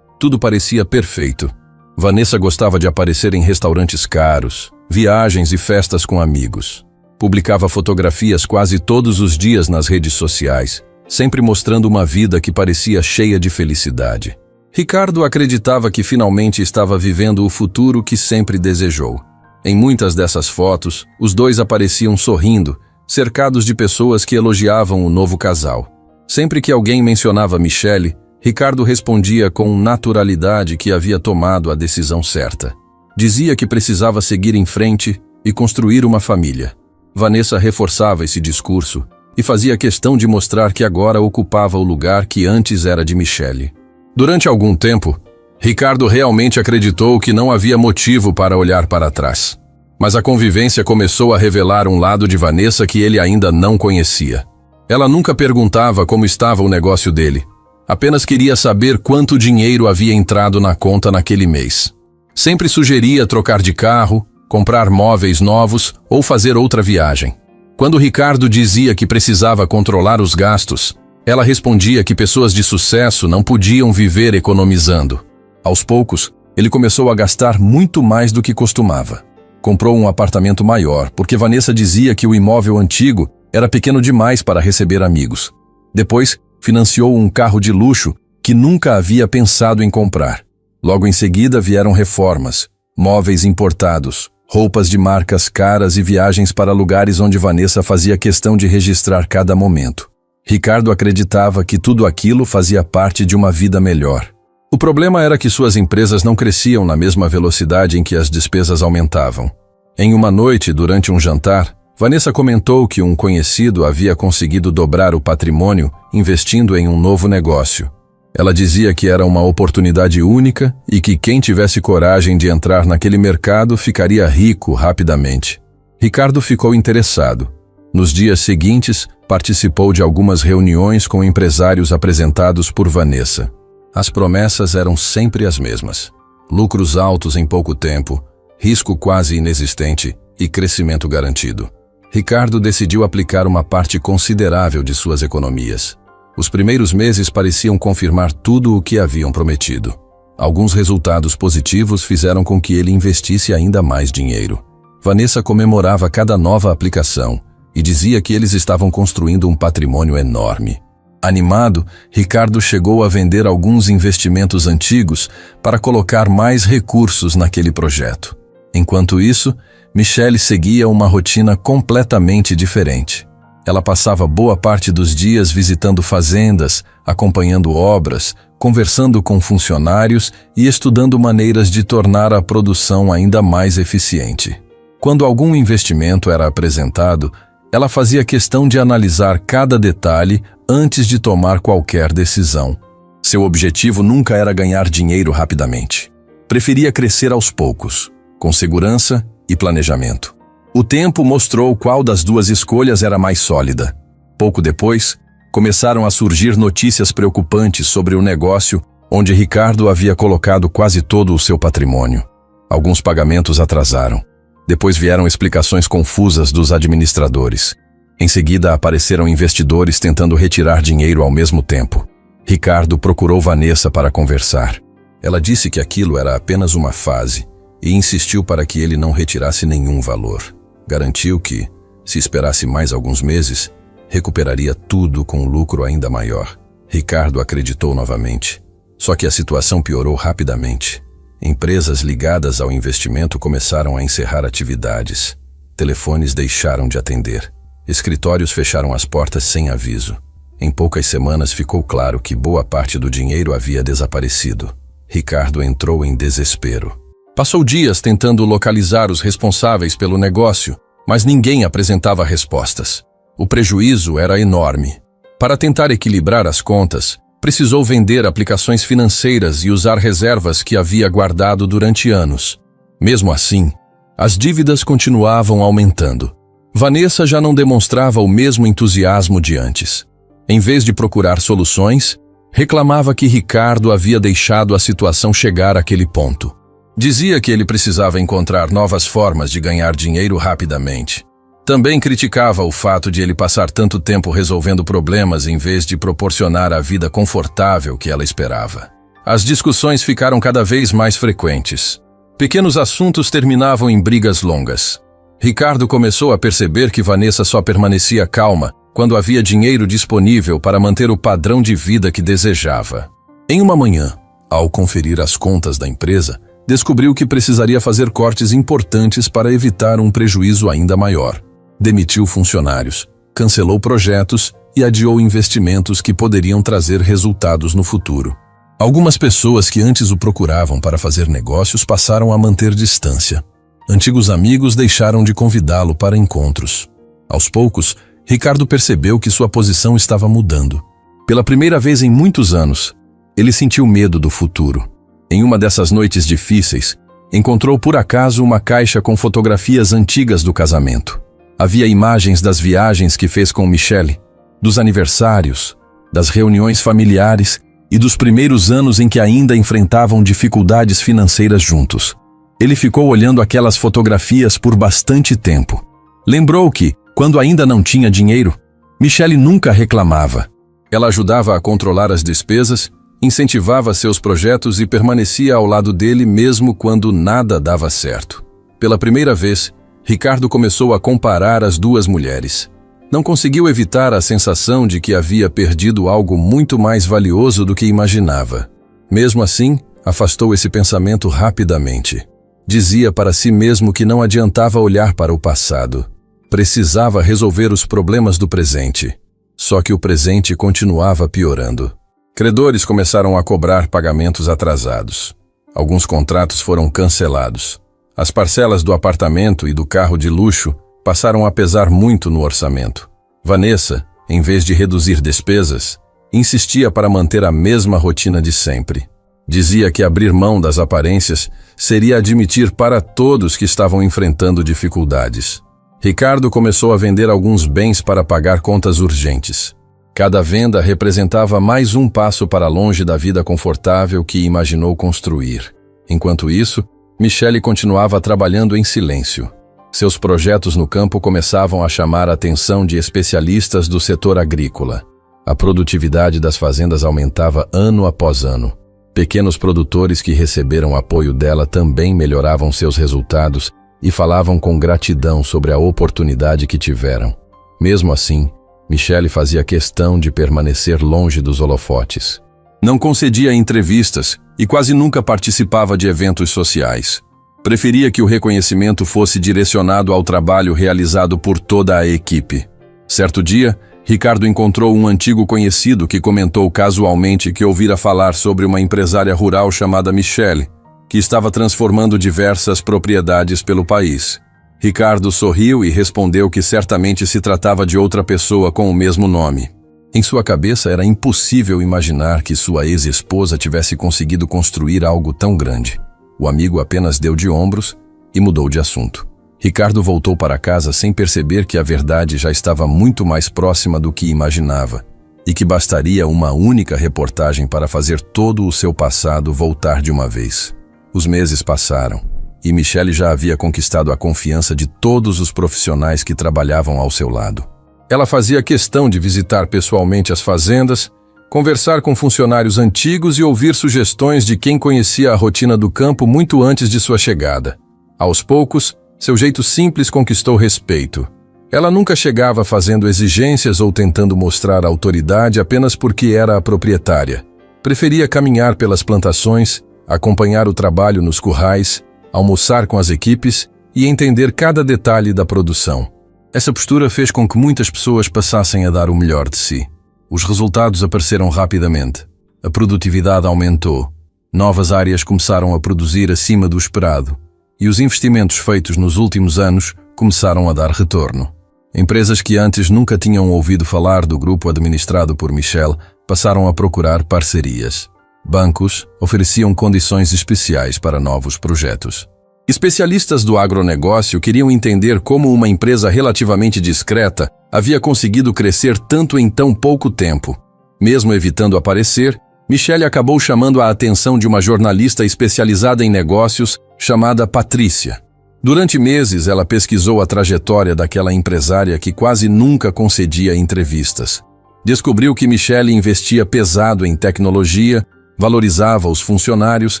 tudo parecia perfeito. Vanessa gostava de aparecer em restaurantes caros, viagens e festas com amigos. Publicava fotografias quase todos os dias nas redes sociais, sempre mostrando uma vida que parecia cheia de felicidade. Ricardo acreditava que finalmente estava vivendo o futuro que sempre desejou. Em muitas dessas fotos, os dois apareciam sorrindo, cercados de pessoas que elogiavam o novo casal. Sempre que alguém mencionava Michele, Ricardo respondia com naturalidade que havia tomado a decisão certa. Dizia que precisava seguir em frente e construir uma família. Vanessa reforçava esse discurso e fazia questão de mostrar que agora ocupava o lugar que antes era de Michele. Durante algum tempo, Ricardo realmente acreditou que não havia motivo para olhar para trás. Mas a convivência começou a revelar um lado de Vanessa que ele ainda não conhecia. Ela nunca perguntava como estava o negócio dele. Apenas queria saber quanto dinheiro havia entrado na conta naquele mês. Sempre sugeria trocar de carro, comprar móveis novos ou fazer outra viagem. Quando Ricardo dizia que precisava controlar os gastos, ela respondia que pessoas de sucesso não podiam viver economizando. Aos poucos, ele começou a gastar muito mais do que costumava. Comprou um apartamento maior, porque Vanessa dizia que o imóvel antigo era pequeno demais para receber amigos. Depois, financiou um carro de luxo que nunca havia pensado em comprar. Logo em seguida vieram reformas, móveis importados, roupas de marcas caras e viagens para lugares onde Vanessa fazia questão de registrar cada momento. Ricardo acreditava que tudo aquilo fazia parte de uma vida melhor. O problema era que suas empresas não cresciam na mesma velocidade em que as despesas aumentavam. Em uma noite, durante um jantar, Vanessa comentou que um conhecido havia conseguido dobrar o patrimônio investindo em um novo negócio. Ela dizia que era uma oportunidade única e que quem tivesse coragem de entrar naquele mercado ficaria rico rapidamente. Ricardo ficou interessado. Nos dias seguintes, participou de algumas reuniões com empresários apresentados por Vanessa. As promessas eram sempre as mesmas: lucros altos em pouco tempo, risco quase inexistente e crescimento garantido. Ricardo decidiu aplicar uma parte considerável de suas economias. Os primeiros meses pareciam confirmar tudo o que haviam prometido. Alguns resultados positivos fizeram com que ele investisse ainda mais dinheiro. Vanessa comemorava cada nova aplicação, e dizia que eles estavam construindo um patrimônio enorme. Animado, Ricardo chegou a vender alguns investimentos antigos para colocar mais recursos naquele projeto. Enquanto isso, Michele seguia uma rotina completamente diferente. Ela passava boa parte dos dias visitando fazendas, acompanhando obras, conversando com funcionários e estudando maneiras de tornar a produção ainda mais eficiente. Quando algum investimento era apresentado, ela fazia questão de analisar cada detalhe antes de tomar qualquer decisão. Seu objetivo nunca era ganhar dinheiro rapidamente. Preferia crescer aos poucos, com segurança e planejamento. O tempo mostrou qual das duas escolhas era mais sólida. Pouco depois, começaram a surgir notícias preocupantes sobre o negócio onde Ricardo havia colocado quase todo o seu patrimônio. Alguns pagamentos atrasaram. Depois vieram explicações confusas dos administradores. Em seguida, apareceram investidores tentando retirar dinheiro ao mesmo tempo. Ricardo procurou Vanessa para conversar. Ela disse que aquilo era apenas uma fase e insistiu para que ele não retirasse nenhum valor. Garantiu que, se esperasse mais alguns meses, recuperaria tudo com um lucro ainda maior. Ricardo acreditou novamente. Só que a situação piorou rapidamente. Empresas ligadas ao investimento começaram a encerrar atividades. Telefones deixaram de atender. Escritórios fecharam as portas sem aviso. Em poucas semanas ficou claro que boa parte do dinheiro havia desaparecido. Ricardo entrou em desespero. Passou dias tentando localizar os responsáveis pelo negócio, mas ninguém apresentava respostas. O prejuízo era enorme. Para tentar equilibrar as contas, precisou vender aplicações financeiras e usar reservas que havia guardado durante anos. Mesmo assim, as dívidas continuavam aumentando. Vanessa já não demonstrava o mesmo entusiasmo de antes. Em vez de procurar soluções, reclamava que Ricardo havia deixado a situação chegar àquele ponto. Dizia que ele precisava encontrar novas formas de ganhar dinheiro rapidamente. Também criticava o fato de ele passar tanto tempo resolvendo problemas em vez de proporcionar a vida confortável que ela esperava. As discussões ficaram cada vez mais frequentes. Pequenos assuntos terminavam em brigas longas. Ricardo começou a perceber que Vanessa só permanecia calma quando havia dinheiro disponível para manter o padrão de vida que desejava. Em uma manhã, ao conferir as contas da empresa, descobriu que precisaria fazer cortes importantes para evitar um prejuízo ainda maior. Demitiu funcionários, cancelou projetos e adiou investimentos que poderiam trazer resultados no futuro. Algumas pessoas que antes o procuravam para fazer negócios passaram a manter distância. Antigos amigos deixaram de convidá-lo para encontros. Aos poucos, Ricardo percebeu que sua posição estava mudando. Pela primeira vez em muitos anos, ele sentiu medo do futuro. Em uma dessas noites difíceis, encontrou por acaso uma caixa com fotografias antigas do casamento. Havia imagens das viagens que fez com Michele, dos aniversários, das reuniões familiares e dos primeiros anos em que ainda enfrentavam dificuldades financeiras juntos. Ele ficou olhando aquelas fotografias por bastante tempo. Lembrou que, quando ainda não tinha dinheiro, Michele nunca reclamava. Ela ajudava a controlar as despesas, incentivava seus projetos e permanecia ao lado dele mesmo quando nada dava certo. Pela primeira vez, Ricardo começou a comparar as duas mulheres. Não conseguiu evitar a sensação de que havia perdido algo muito mais valioso do que imaginava. Mesmo assim, afastou esse pensamento rapidamente. Dizia para si mesmo que não adiantava olhar para o passado. Precisava resolver os problemas do presente. Só que o presente continuava piorando. Credores começaram a cobrar pagamentos atrasados. Alguns contratos foram cancelados. As parcelas do apartamento e do carro de luxo passaram a pesar muito no orçamento. Vanessa, em vez de reduzir despesas, insistia para manter a mesma rotina de sempre. Dizia que abrir mão das aparências seria admitir para todos que estavam enfrentando dificuldades. Ricardo começou a vender alguns bens para pagar contas urgentes. Cada venda representava mais um passo para longe da vida confortável que imaginou construir. Enquanto isso, Michele continuava trabalhando em silêncio. Seus projetos no campo começavam a chamar a atenção de especialistas do setor agrícola. A produtividade das fazendas aumentava ano após ano. Pequenos produtores que receberam apoio dela também melhoravam seus resultados e falavam com gratidão sobre a oportunidade que tiveram. Mesmo assim, Michelle fazia questão de permanecer longe dos holofotes. Não concedia entrevistas e quase nunca participava de eventos sociais. Preferia que o reconhecimento fosse direcionado ao trabalho realizado por toda a equipe. Certo dia, Ricardo encontrou um antigo conhecido que comentou casualmente que ouvira falar sobre uma empresária rural chamada Michelle, que estava transformando diversas propriedades pelo país. Ricardo sorriu e respondeu que certamente se tratava de outra pessoa com o mesmo nome. Em sua cabeça era impossível imaginar que sua ex-esposa tivesse conseguido construir algo tão grande. O amigo apenas deu de ombros e mudou de assunto. Ricardo voltou para casa sem perceber que a verdade já estava muito mais próxima do que imaginava e que bastaria uma única reportagem para fazer todo o seu passado voltar de uma vez. Os meses passaram e Michelle já havia conquistado a confiança de todos os profissionais que trabalhavam ao seu lado. Ela fazia questão de visitar pessoalmente as fazendas, conversar com funcionários antigos e ouvir sugestões de quem conhecia a rotina do campo muito antes de sua chegada. Aos poucos, seu jeito simples conquistou respeito. Ela nunca chegava fazendo exigências ou tentando mostrar autoridade apenas porque era a proprietária. Preferia caminhar pelas plantações, acompanhar o trabalho nos currais, almoçar com as equipes e entender cada detalhe da produção. Essa postura fez com que muitas pessoas passassem a dar o melhor de si. Os resultados apareceram rapidamente. A produtividade aumentou. Novas áreas começaram a produzir acima do esperado. E os investimentos feitos nos últimos anos começaram a dar retorno. Empresas que antes nunca tinham ouvido falar do grupo administrado por Michelle passaram a procurar parcerias. Bancos ofereciam condições especiais para novos projetos. Especialistas do agronegócio queriam entender como uma empresa relativamente discreta havia conseguido crescer tanto em tão pouco tempo. Mesmo evitando aparecer, Michelle acabou chamando a atenção de uma jornalista especializada em negócios chamada Patrícia. Durante meses, ela pesquisou a trajetória daquela empresária que quase nunca concedia entrevistas. Descobriu que Michelle investia pesado em tecnologia, valorizava os funcionários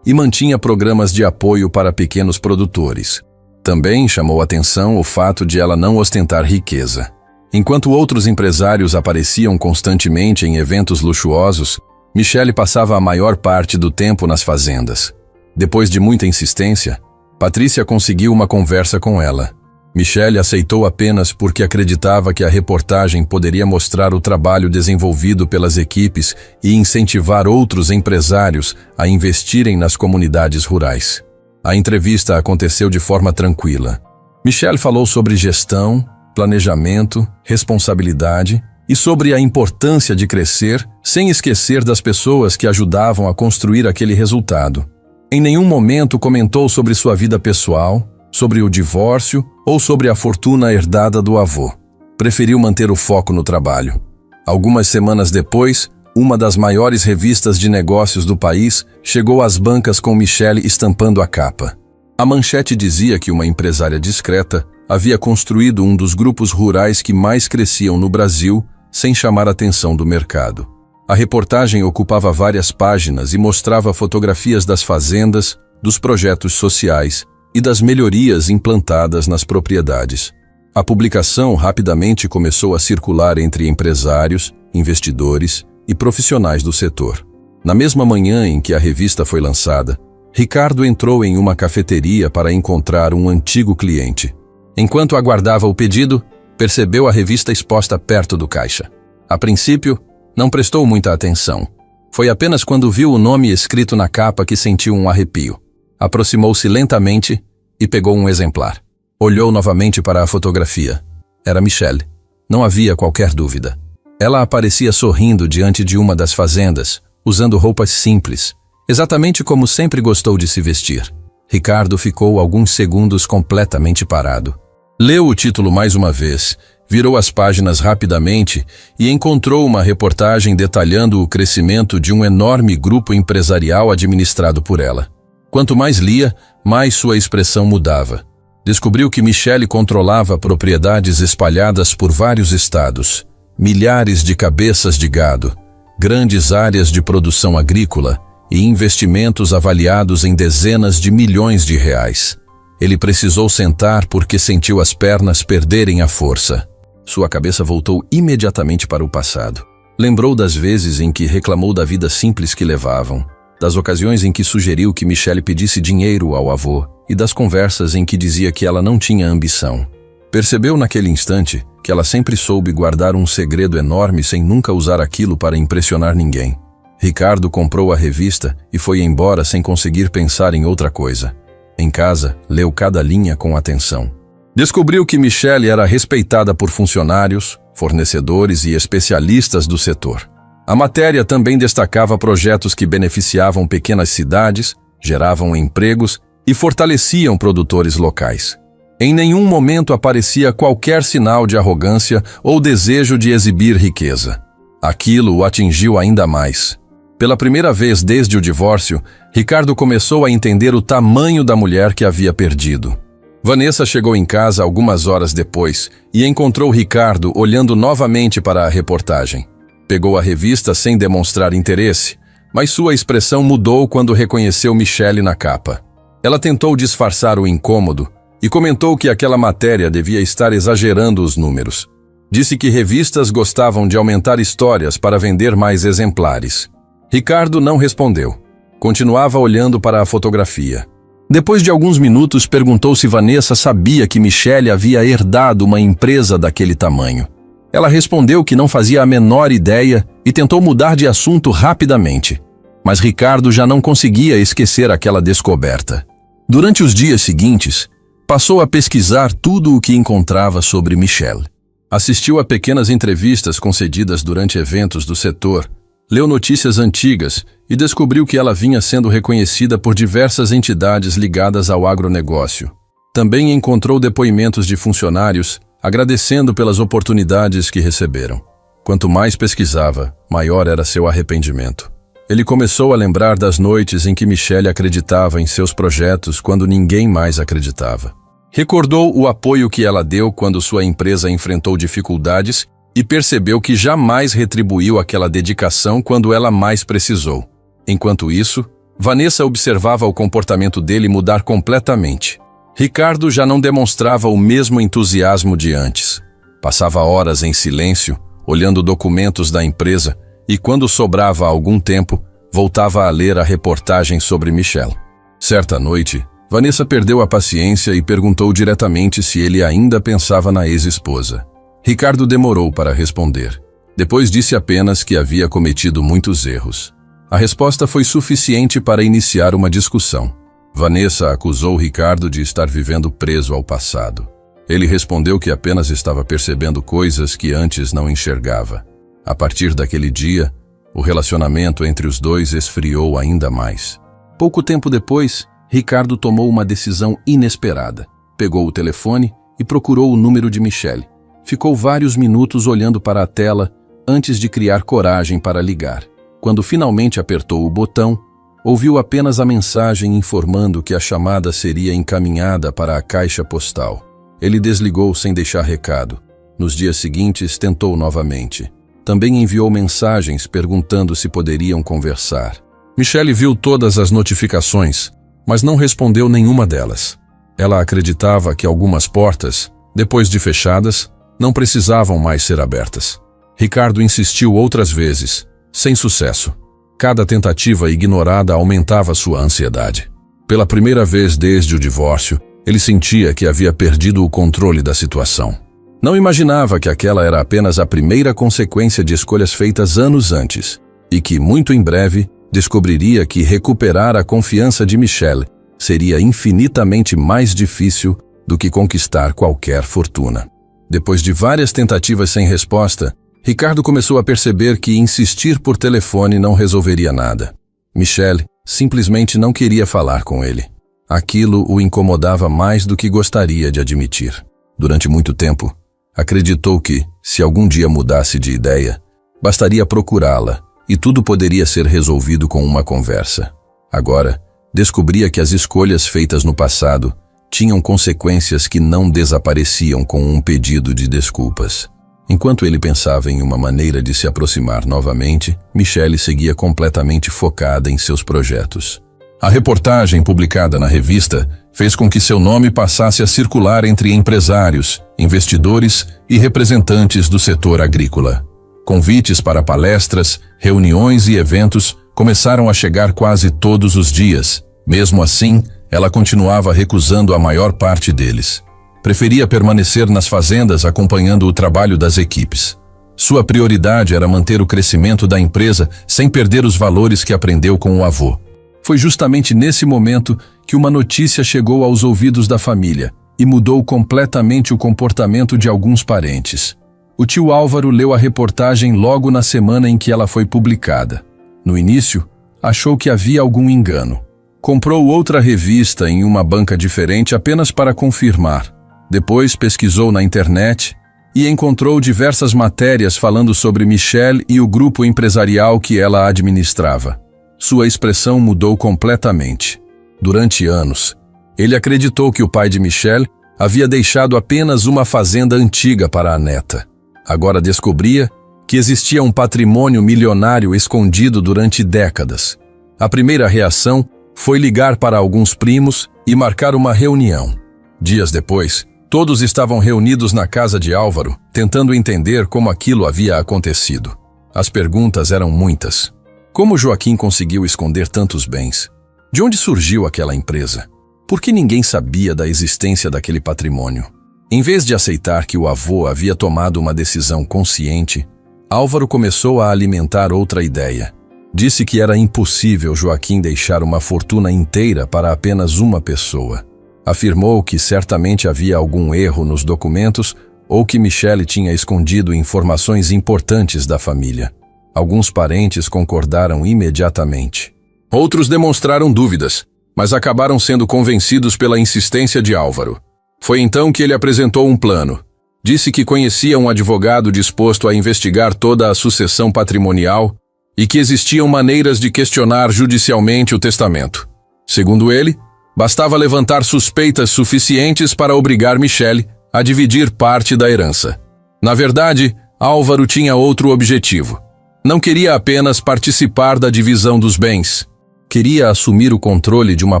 e mantinha programas de apoio para pequenos produtores. Também chamou atenção o fato de ela não ostentar riqueza. Enquanto outros empresários apareciam constantemente em eventos luxuosos, Michelle passava a maior parte do tempo nas fazendas. Depois de muita insistência, Patrícia conseguiu uma conversa com ela. Michelle aceitou apenas porque acreditava que a reportagem poderia mostrar o trabalho desenvolvido pelas equipes e incentivar outros empresários a investirem nas comunidades rurais. A entrevista aconteceu de forma tranquila. Michelle falou sobre gestão, planejamento, responsabilidade e sobre a importância de crescer sem esquecer das pessoas que ajudavam a construir aquele resultado. Em nenhum momento comentou sobre sua vida pessoal, sobre o divórcio ou sobre a fortuna herdada do avô. Preferiu manter o foco no trabalho. Algumas semanas depois, uma das maiores revistas de negócios do país chegou às bancas com Michelle estampando a capa. A manchete dizia que uma empresária discreta havia construído um dos grupos rurais que mais cresciam no Brasil sem chamar a atenção do mercado. A reportagem ocupava várias páginas e mostrava fotografias das fazendas, dos projetos sociais e das melhorias implantadas nas propriedades. A publicação rapidamente começou a circular entre empresários, investidores e profissionais do setor. Na mesma manhã em que a revista foi lançada, Ricardo entrou em uma cafeteria para encontrar um antigo cliente. Enquanto aguardava o pedido, percebeu a revista exposta perto do caixa. A princípio, não prestou muita atenção. Foi apenas quando viu o nome escrito na capa que sentiu um arrepio. Aproximou-se lentamente e pegou um exemplar. Olhou novamente para a fotografia. Era Michelle. Não havia qualquer dúvida. Ela aparecia sorrindo diante de uma das fazendas, usando roupas simples, exatamente como sempre gostou de se vestir. Ricardo ficou alguns segundos completamente parado. Leu o título mais uma vez, virou as páginas rapidamente e encontrou uma reportagem detalhando o crescimento de um enorme grupo empresarial administrado por ela. Quanto mais lia, mais sua expressão mudava. Descobriu que Michelle controlava propriedades espalhadas por vários estados, milhares de cabeças de gado, grandes áreas de produção agrícola e investimentos avaliados em dezenas de milhões de reais. Ele precisou sentar porque sentiu as pernas perderem a força. Sua cabeça voltou imediatamente para o passado. Lembrou das vezes em que reclamou da vida simples que levavam, das ocasiões em que sugeriu que Michelle pedisse dinheiro ao avô e das conversas em que dizia que ela não tinha ambição. Percebeu naquele instante que ela sempre soube guardar um segredo enorme sem nunca usar aquilo para impressionar ninguém. Ricardo comprou a revista e foi embora sem conseguir pensar em outra coisa. Em casa, leu cada linha com atenção. Descobriu que Michelle era respeitada por funcionários, fornecedores e especialistas do setor. A matéria também destacava projetos que beneficiavam pequenas cidades, geravam empregos e fortaleciam produtores locais. Em nenhum momento aparecia qualquer sinal de arrogância ou desejo de exibir riqueza. Aquilo o atingiu ainda mais. Pela primeira vez desde o divórcio, Ricardo começou a entender o tamanho da mulher que havia perdido. Vanessa chegou em casa algumas horas depois e encontrou Ricardo olhando novamente para a reportagem. Pegou a revista sem demonstrar interesse, mas sua expressão mudou quando reconheceu Michelle na capa. Ela tentou disfarçar o incômodo e comentou que aquela matéria devia estar exagerando os números. Disse que revistas gostavam de aumentar histórias para vender mais exemplares. Ricardo não respondeu. Continuava olhando para a fotografia. Depois de alguns minutos, perguntou se Vanessa sabia que Michelle havia herdado uma empresa daquele tamanho. Ela respondeu que não fazia a menor ideia e tentou mudar de assunto rapidamente. Mas Ricardo já não conseguia esquecer aquela descoberta. Durante os dias seguintes, passou a pesquisar tudo o que encontrava sobre Michelle. Assistiu a pequenas entrevistas concedidas durante eventos do setor, leu notícias antigas e descobriu que ela vinha sendo reconhecida por diversas entidades ligadas ao agronegócio. Também encontrou depoimentos de funcionários agradecendo pelas oportunidades que receberam. Quanto mais pesquisava, maior era seu arrependimento. Ele começou a lembrar das noites em que Michelle acreditava em seus projetos quando ninguém mais acreditava. Recordou o apoio que ela deu quando sua empresa enfrentou dificuldades e percebeu que jamais retribuiu aquela dedicação quando ela mais precisou. Enquanto isso, Vanessa observava o comportamento dele mudar completamente. Ricardo já não demonstrava o mesmo entusiasmo de antes. Passava horas em silêncio, olhando documentos da empresa, e quando sobrava algum tempo, voltava a ler a reportagem sobre Michelle. Certa noite, Vanessa perdeu a paciência e perguntou diretamente se ele ainda pensava na ex-esposa. Ricardo demorou para responder. Depois disse apenas que havia cometido muitos erros. A resposta foi suficiente para iniciar uma discussão. Vanessa acusou Ricardo de estar vivendo preso ao passado. Ele respondeu que apenas estava percebendo coisas que antes não enxergava. A partir daquele dia, o relacionamento entre os dois esfriou ainda mais. Pouco tempo depois, Ricardo tomou uma decisão inesperada. Pegou o telefone e procurou o número de Michelle. Ficou vários minutos olhando para a tela antes de criar coragem para ligar. Quando finalmente apertou o botão, ouviu apenas a mensagem informando que a chamada seria encaminhada para a caixa postal. Ele desligou sem deixar recado. Nos dias seguintes, tentou novamente. Também enviou mensagens perguntando se poderiam conversar. Michelle viu todas as notificações, mas não respondeu nenhuma delas. Ela acreditava que algumas portas, depois de fechadas, não precisavam mais ser abertas. Ricardo insistiu outras vezes, sem sucesso. Cada tentativa ignorada aumentava sua ansiedade. Pela primeira vez desde o divórcio, ele sentia que havia perdido o controle da situação. Não imaginava que aquela era apenas a primeira consequência de escolhas feitas anos antes, e que, muito em breve, descobriria que recuperar a confiança de Michelle seria infinitamente mais difícil do que conquistar qualquer fortuna. Depois de várias tentativas sem resposta, Ricardo começou a perceber que insistir por telefone não resolveria nada. Michelle simplesmente não queria falar com ele. Aquilo o incomodava mais do que gostaria de admitir. Durante muito tempo, acreditou que, se algum dia mudasse de ideia, bastaria procurá-la e tudo poderia ser resolvido com uma conversa. Agora, descobria que as escolhas feitas no passado tinham consequências que não desapareciam com um pedido de desculpas. Enquanto ele pensava em uma maneira de se aproximar novamente, Michelle seguia completamente focada em seus projetos. A reportagem publicada na revista fez com que seu nome passasse a circular entre empresários investidores e representantes do setor agrícola. Convites para palestras, reuniões e eventos começaram a chegar quase todos os dias. Mesmo assim, ela continuava recusando a maior parte deles. Preferia permanecer nas fazendas acompanhando o trabalho das equipes. Sua prioridade era manter o crescimento da empresa sem perder os valores que aprendeu com o avô. Foi justamente nesse momento que uma notícia chegou aos ouvidos da família e mudou completamente o comportamento de alguns parentes. O tio Álvaro leu a reportagem logo na semana em que ela foi publicada. No início, achou que havia algum engano. Comprou outra revista em uma banca diferente apenas para confirmar. Depois pesquisou na internet e encontrou diversas matérias falando sobre Michelle e o grupo empresarial que ela administrava. Sua expressão mudou completamente. Durante anos, ele acreditou que o pai de Michelle havia deixado apenas uma fazenda antiga para a neta. Agora descobria que existia um patrimônio milionário escondido durante décadas. A primeira reação foi ligar para alguns primos e marcar uma reunião. Dias depois, todos estavam reunidos na casa de Álvaro, tentando entender como aquilo havia acontecido. As perguntas eram muitas. Como Joaquim conseguiu esconder tantos bens? De onde surgiu aquela empresa? Por que ninguém sabia da existência daquele patrimônio? Em vez de aceitar que o avô havia tomado uma decisão consciente, Álvaro começou a alimentar outra ideia. Disse que era impossível Joaquim deixar uma fortuna inteira para apenas uma pessoa. Afirmou que certamente havia algum erro nos documentos ou que Michelle tinha escondido informações importantes da família. Alguns parentes concordaram imediatamente. Outros demonstraram dúvidas, mas acabaram sendo convencidos pela insistência de Álvaro. Foi então que ele apresentou um plano. Disse que conhecia um advogado disposto a investigar toda a sucessão patrimonial e que existiam maneiras de questionar judicialmente o testamento. Segundo ele, bastava levantar suspeitas suficientes para obrigar Michelle a dividir parte da herança. Na verdade, Álvaro tinha outro objetivo. Não queria apenas participar da divisão dos bens. Queria assumir o controle de uma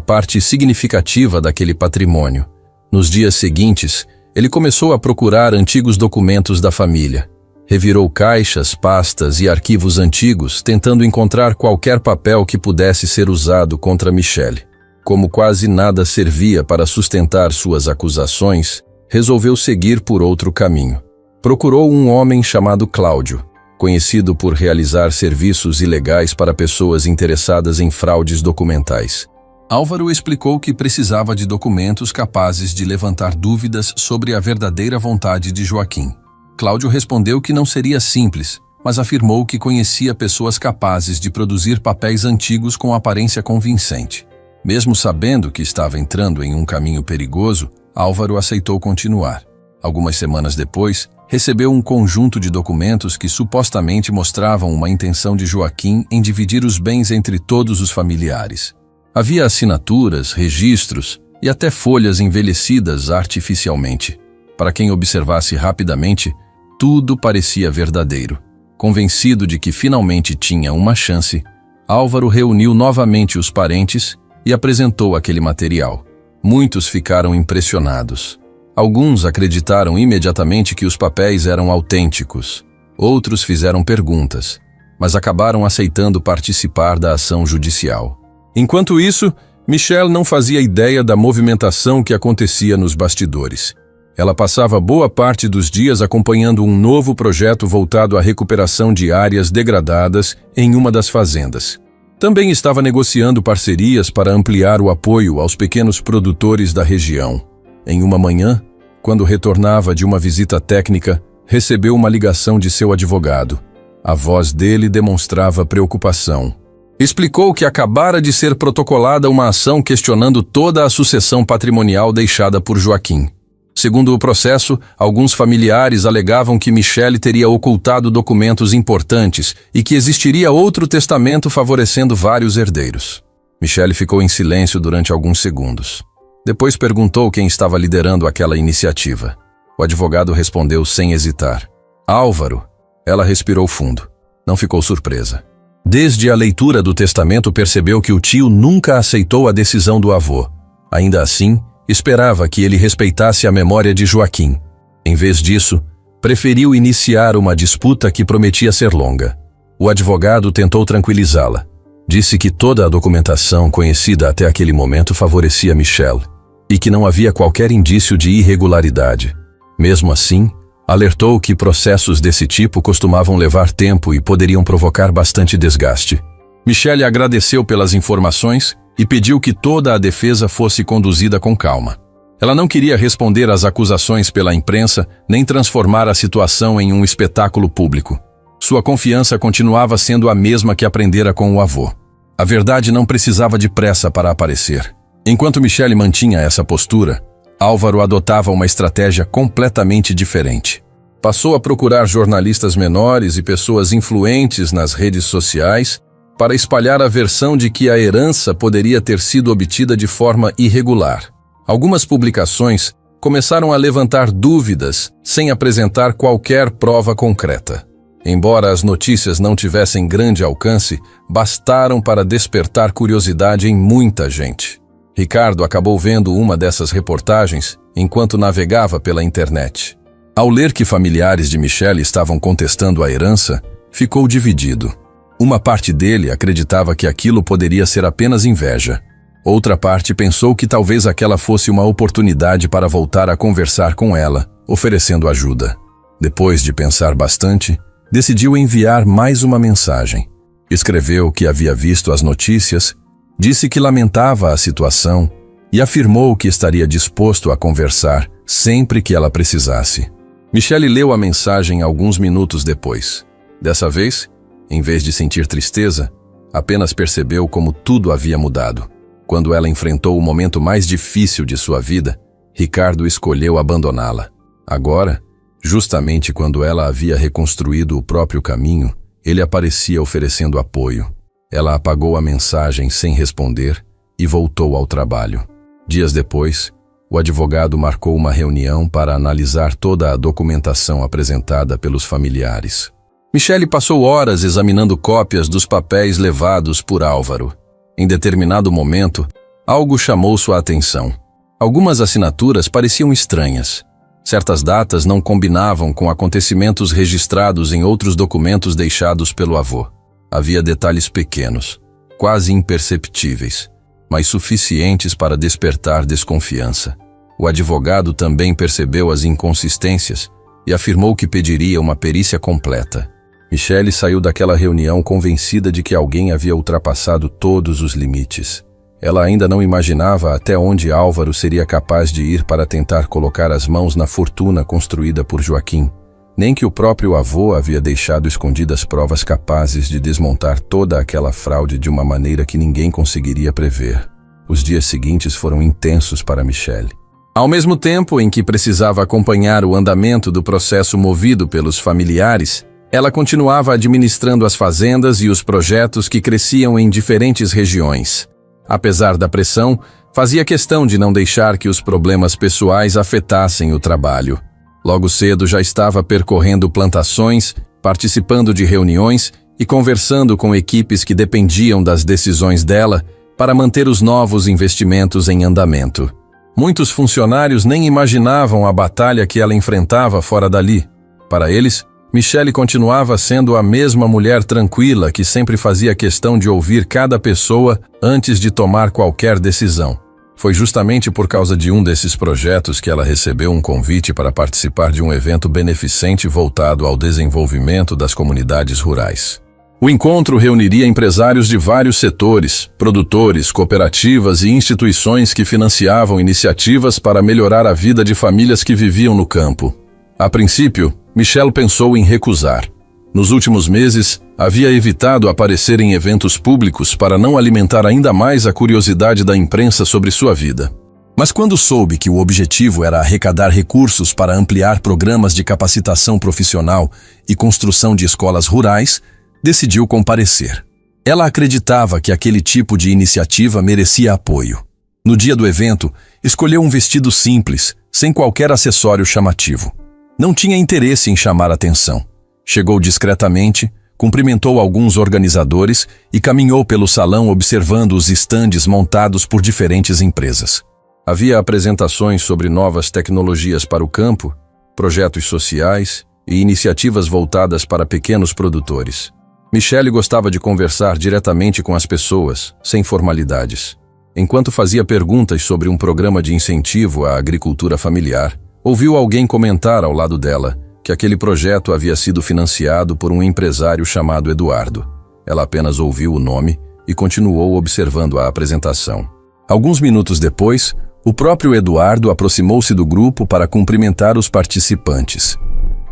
parte significativa daquele patrimônio. Nos dias seguintes, ele começou a procurar antigos documentos da família. Revirou caixas, pastas e arquivos antigos, tentando encontrar qualquer papel que pudesse ser usado contra Michelle. Como quase nada servia para sustentar suas acusações, resolveu seguir por outro caminho. Procurou um homem chamado Cláudio, conhecido por realizar serviços ilegais para pessoas interessadas em fraudes documentais. Álvaro explicou que precisava de documentos capazes de levantar dúvidas sobre a verdadeira vontade de Joaquim. Cláudio respondeu que não seria simples, mas afirmou que conhecia pessoas capazes de produzir papéis antigos com aparência convincente. Mesmo sabendo que estava entrando em um caminho perigoso, Álvaro aceitou continuar. Algumas semanas depois, recebeu um conjunto de documentos que supostamente mostravam uma intenção de Joaquim em dividir os bens entre todos os familiares. Havia assinaturas, registros e até folhas envelhecidas artificialmente. Para quem observasse rapidamente, tudo parecia verdadeiro. Convencido de que finalmente tinha uma chance, Álvaro reuniu novamente os parentes e apresentou aquele material. Muitos ficaram impressionados. Alguns acreditaram imediatamente que os papéis eram autênticos. Outros fizeram perguntas, mas acabaram aceitando participar da ação judicial. Enquanto isso, Michelle não fazia ideia da movimentação que acontecia nos bastidores. Ela passava boa parte dos dias acompanhando um novo projeto voltado à recuperação de áreas degradadas em uma das fazendas. Também estava negociando parcerias para ampliar o apoio aos pequenos produtores da região. Em uma manhã, quando retornava de uma visita técnica, recebeu uma ligação de seu advogado. A voz dele demonstrava preocupação. Explicou que acabara de ser protocolada uma ação questionando toda a sucessão patrimonial deixada por Joaquim. Segundo o processo, alguns familiares alegavam que Michelle teria ocultado documentos importantes e que existiria outro testamento favorecendo vários herdeiros. Michelle ficou em silêncio durante alguns segundos. Depois perguntou quem estava liderando aquela iniciativa. O advogado respondeu sem hesitar. Álvaro. Ela respirou fundo. Não ficou surpresa. Desde a leitura do testamento percebeu que o tio nunca aceitou a decisão do avô. Ainda assim, esperava que ele respeitasse a memória de Joaquim. Em vez disso, preferiu iniciar uma disputa que prometia ser longa. O advogado tentou tranquilizá-la. Disse que toda a documentação conhecida até aquele momento favorecia Michelle e que não havia qualquer indício de irregularidade. Mesmo assim, alertou que processos desse tipo costumavam levar tempo e poderiam provocar bastante desgaste. Michelle agradeceu pelas informações e pediu que toda a defesa fosse conduzida com calma. Ela não queria responder às acusações pela imprensa nem transformar a situação em um espetáculo público. Sua confiança continuava sendo a mesma que aprendera com o avô. A verdade não precisava de pressa para aparecer. Enquanto Michelle mantinha essa postura, Álvaro adotava uma estratégia completamente diferente. Passou a procurar jornalistas menores e pessoas influentes nas redes sociais para espalhar a versão de que a herança poderia ter sido obtida de forma irregular. Algumas publicações começaram a levantar dúvidas sem apresentar qualquer prova concreta. Embora as notícias não tivessem grande alcance, bastaram para despertar curiosidade em muita gente. Ricardo acabou vendo uma dessas reportagens enquanto navegava pela internet. Ao ler que familiares de Michelle estavam contestando a herança, ficou dividido. Uma parte dele acreditava que aquilo poderia ser apenas inveja. Outra parte pensou que talvez aquela fosse uma oportunidade para voltar a conversar com ela, oferecendo ajuda. Depois de pensar bastante, decidiu enviar mais uma mensagem. Escreveu que havia visto as notícias, disse que lamentava a situação e afirmou que estaria disposto a conversar sempre que ela precisasse. Michelle leu a mensagem alguns minutos depois. Dessa vez, em vez de sentir tristeza, apenas percebeu como tudo havia mudado. Quando ela enfrentou o momento mais difícil de sua vida, Ricardo escolheu abandoná-la. Agora, justamente quando ela havia reconstruído o próprio caminho, ele aparecia oferecendo apoio. Ela apagou a mensagem sem responder e voltou ao trabalho. Dias depois, o advogado marcou uma reunião para analisar toda a documentação apresentada pelos familiares. Michelle passou horas examinando cópias dos papéis levados por Álvaro. Em determinado momento, algo chamou sua atenção. Algumas assinaturas pareciam estranhas. Certas datas não combinavam com acontecimentos registrados em outros documentos deixados pelo avô. Havia detalhes pequenos, quase imperceptíveis, mas suficientes para despertar desconfiança. O advogado também percebeu as inconsistências e afirmou que pediria uma perícia completa. Michelle saiu daquela reunião convencida de que alguém havia ultrapassado todos os limites. Ela ainda não imaginava até onde Álvaro seria capaz de ir para tentar colocar as mãos na fortuna construída por Joaquim, nem que o próprio avô havia deixado escondidas provas capazes de desmontar toda aquela fraude de uma maneira que ninguém conseguiria prever. Os dias seguintes foram intensos para Michelle. Ao mesmo tempo em que precisava acompanhar o andamento do processo movido pelos familiares, ela continuava administrando as fazendas e os projetos que cresciam em diferentes regiões. Apesar da pressão, fazia questão de não deixar que os problemas pessoais afetassem o trabalho. Logo cedo já estava percorrendo plantações, participando de reuniões e conversando com equipes que dependiam das decisões dela para manter os novos investimentos em andamento. Muitos funcionários nem imaginavam a batalha que ela enfrentava fora dali. Para eles, Michelle continuava sendo a mesma mulher tranquila que sempre fazia questão de ouvir cada pessoa antes de tomar qualquer decisão. Foi justamente por causa de um desses projetos que ela recebeu um convite para participar de um evento beneficente voltado ao desenvolvimento das comunidades rurais. O encontro reuniria empresários de vários setores, produtores, cooperativas e instituições que financiavam iniciativas para melhorar a vida de famílias que viviam no campo. A princípio, Michelle pensou em recusar. Nos últimos meses, havia evitado aparecer em eventos públicos para não alimentar ainda mais a curiosidade da imprensa sobre sua vida. Mas quando soube que o objetivo era arrecadar recursos para ampliar programas de capacitação profissional e construção de escolas rurais, decidiu comparecer. Ela acreditava que aquele tipo de iniciativa merecia apoio. No dia do evento, escolheu um vestido simples, sem qualquer acessório chamativo. Não tinha interesse em chamar atenção. Chegou discretamente, cumprimentou alguns organizadores e caminhou pelo salão observando os estandes montados por diferentes empresas. Havia apresentações sobre novas tecnologias para o campo, projetos sociais e iniciativas voltadas para pequenos produtores. Michele gostava de conversar diretamente com as pessoas, sem formalidades. Enquanto fazia perguntas sobre um programa de incentivo à agricultura familiar, ouviu alguém comentar ao lado dela que aquele projeto havia sido financiado por um empresário chamado Eduardo. Ela apenas ouviu o nome e continuou observando a apresentação. Alguns minutos depois, o próprio Eduardo aproximou-se do grupo para cumprimentar os participantes.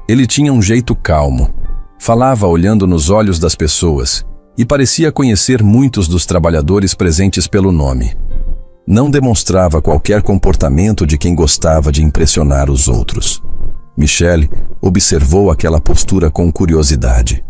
Ele tinha um jeito calmo, falava olhando nos olhos das pessoas e parecia conhecer muitos dos trabalhadores presentes pelo nome. Não demonstrava qualquer comportamento de quem gostava de impressionar os outros. Michele observou aquela postura com curiosidade.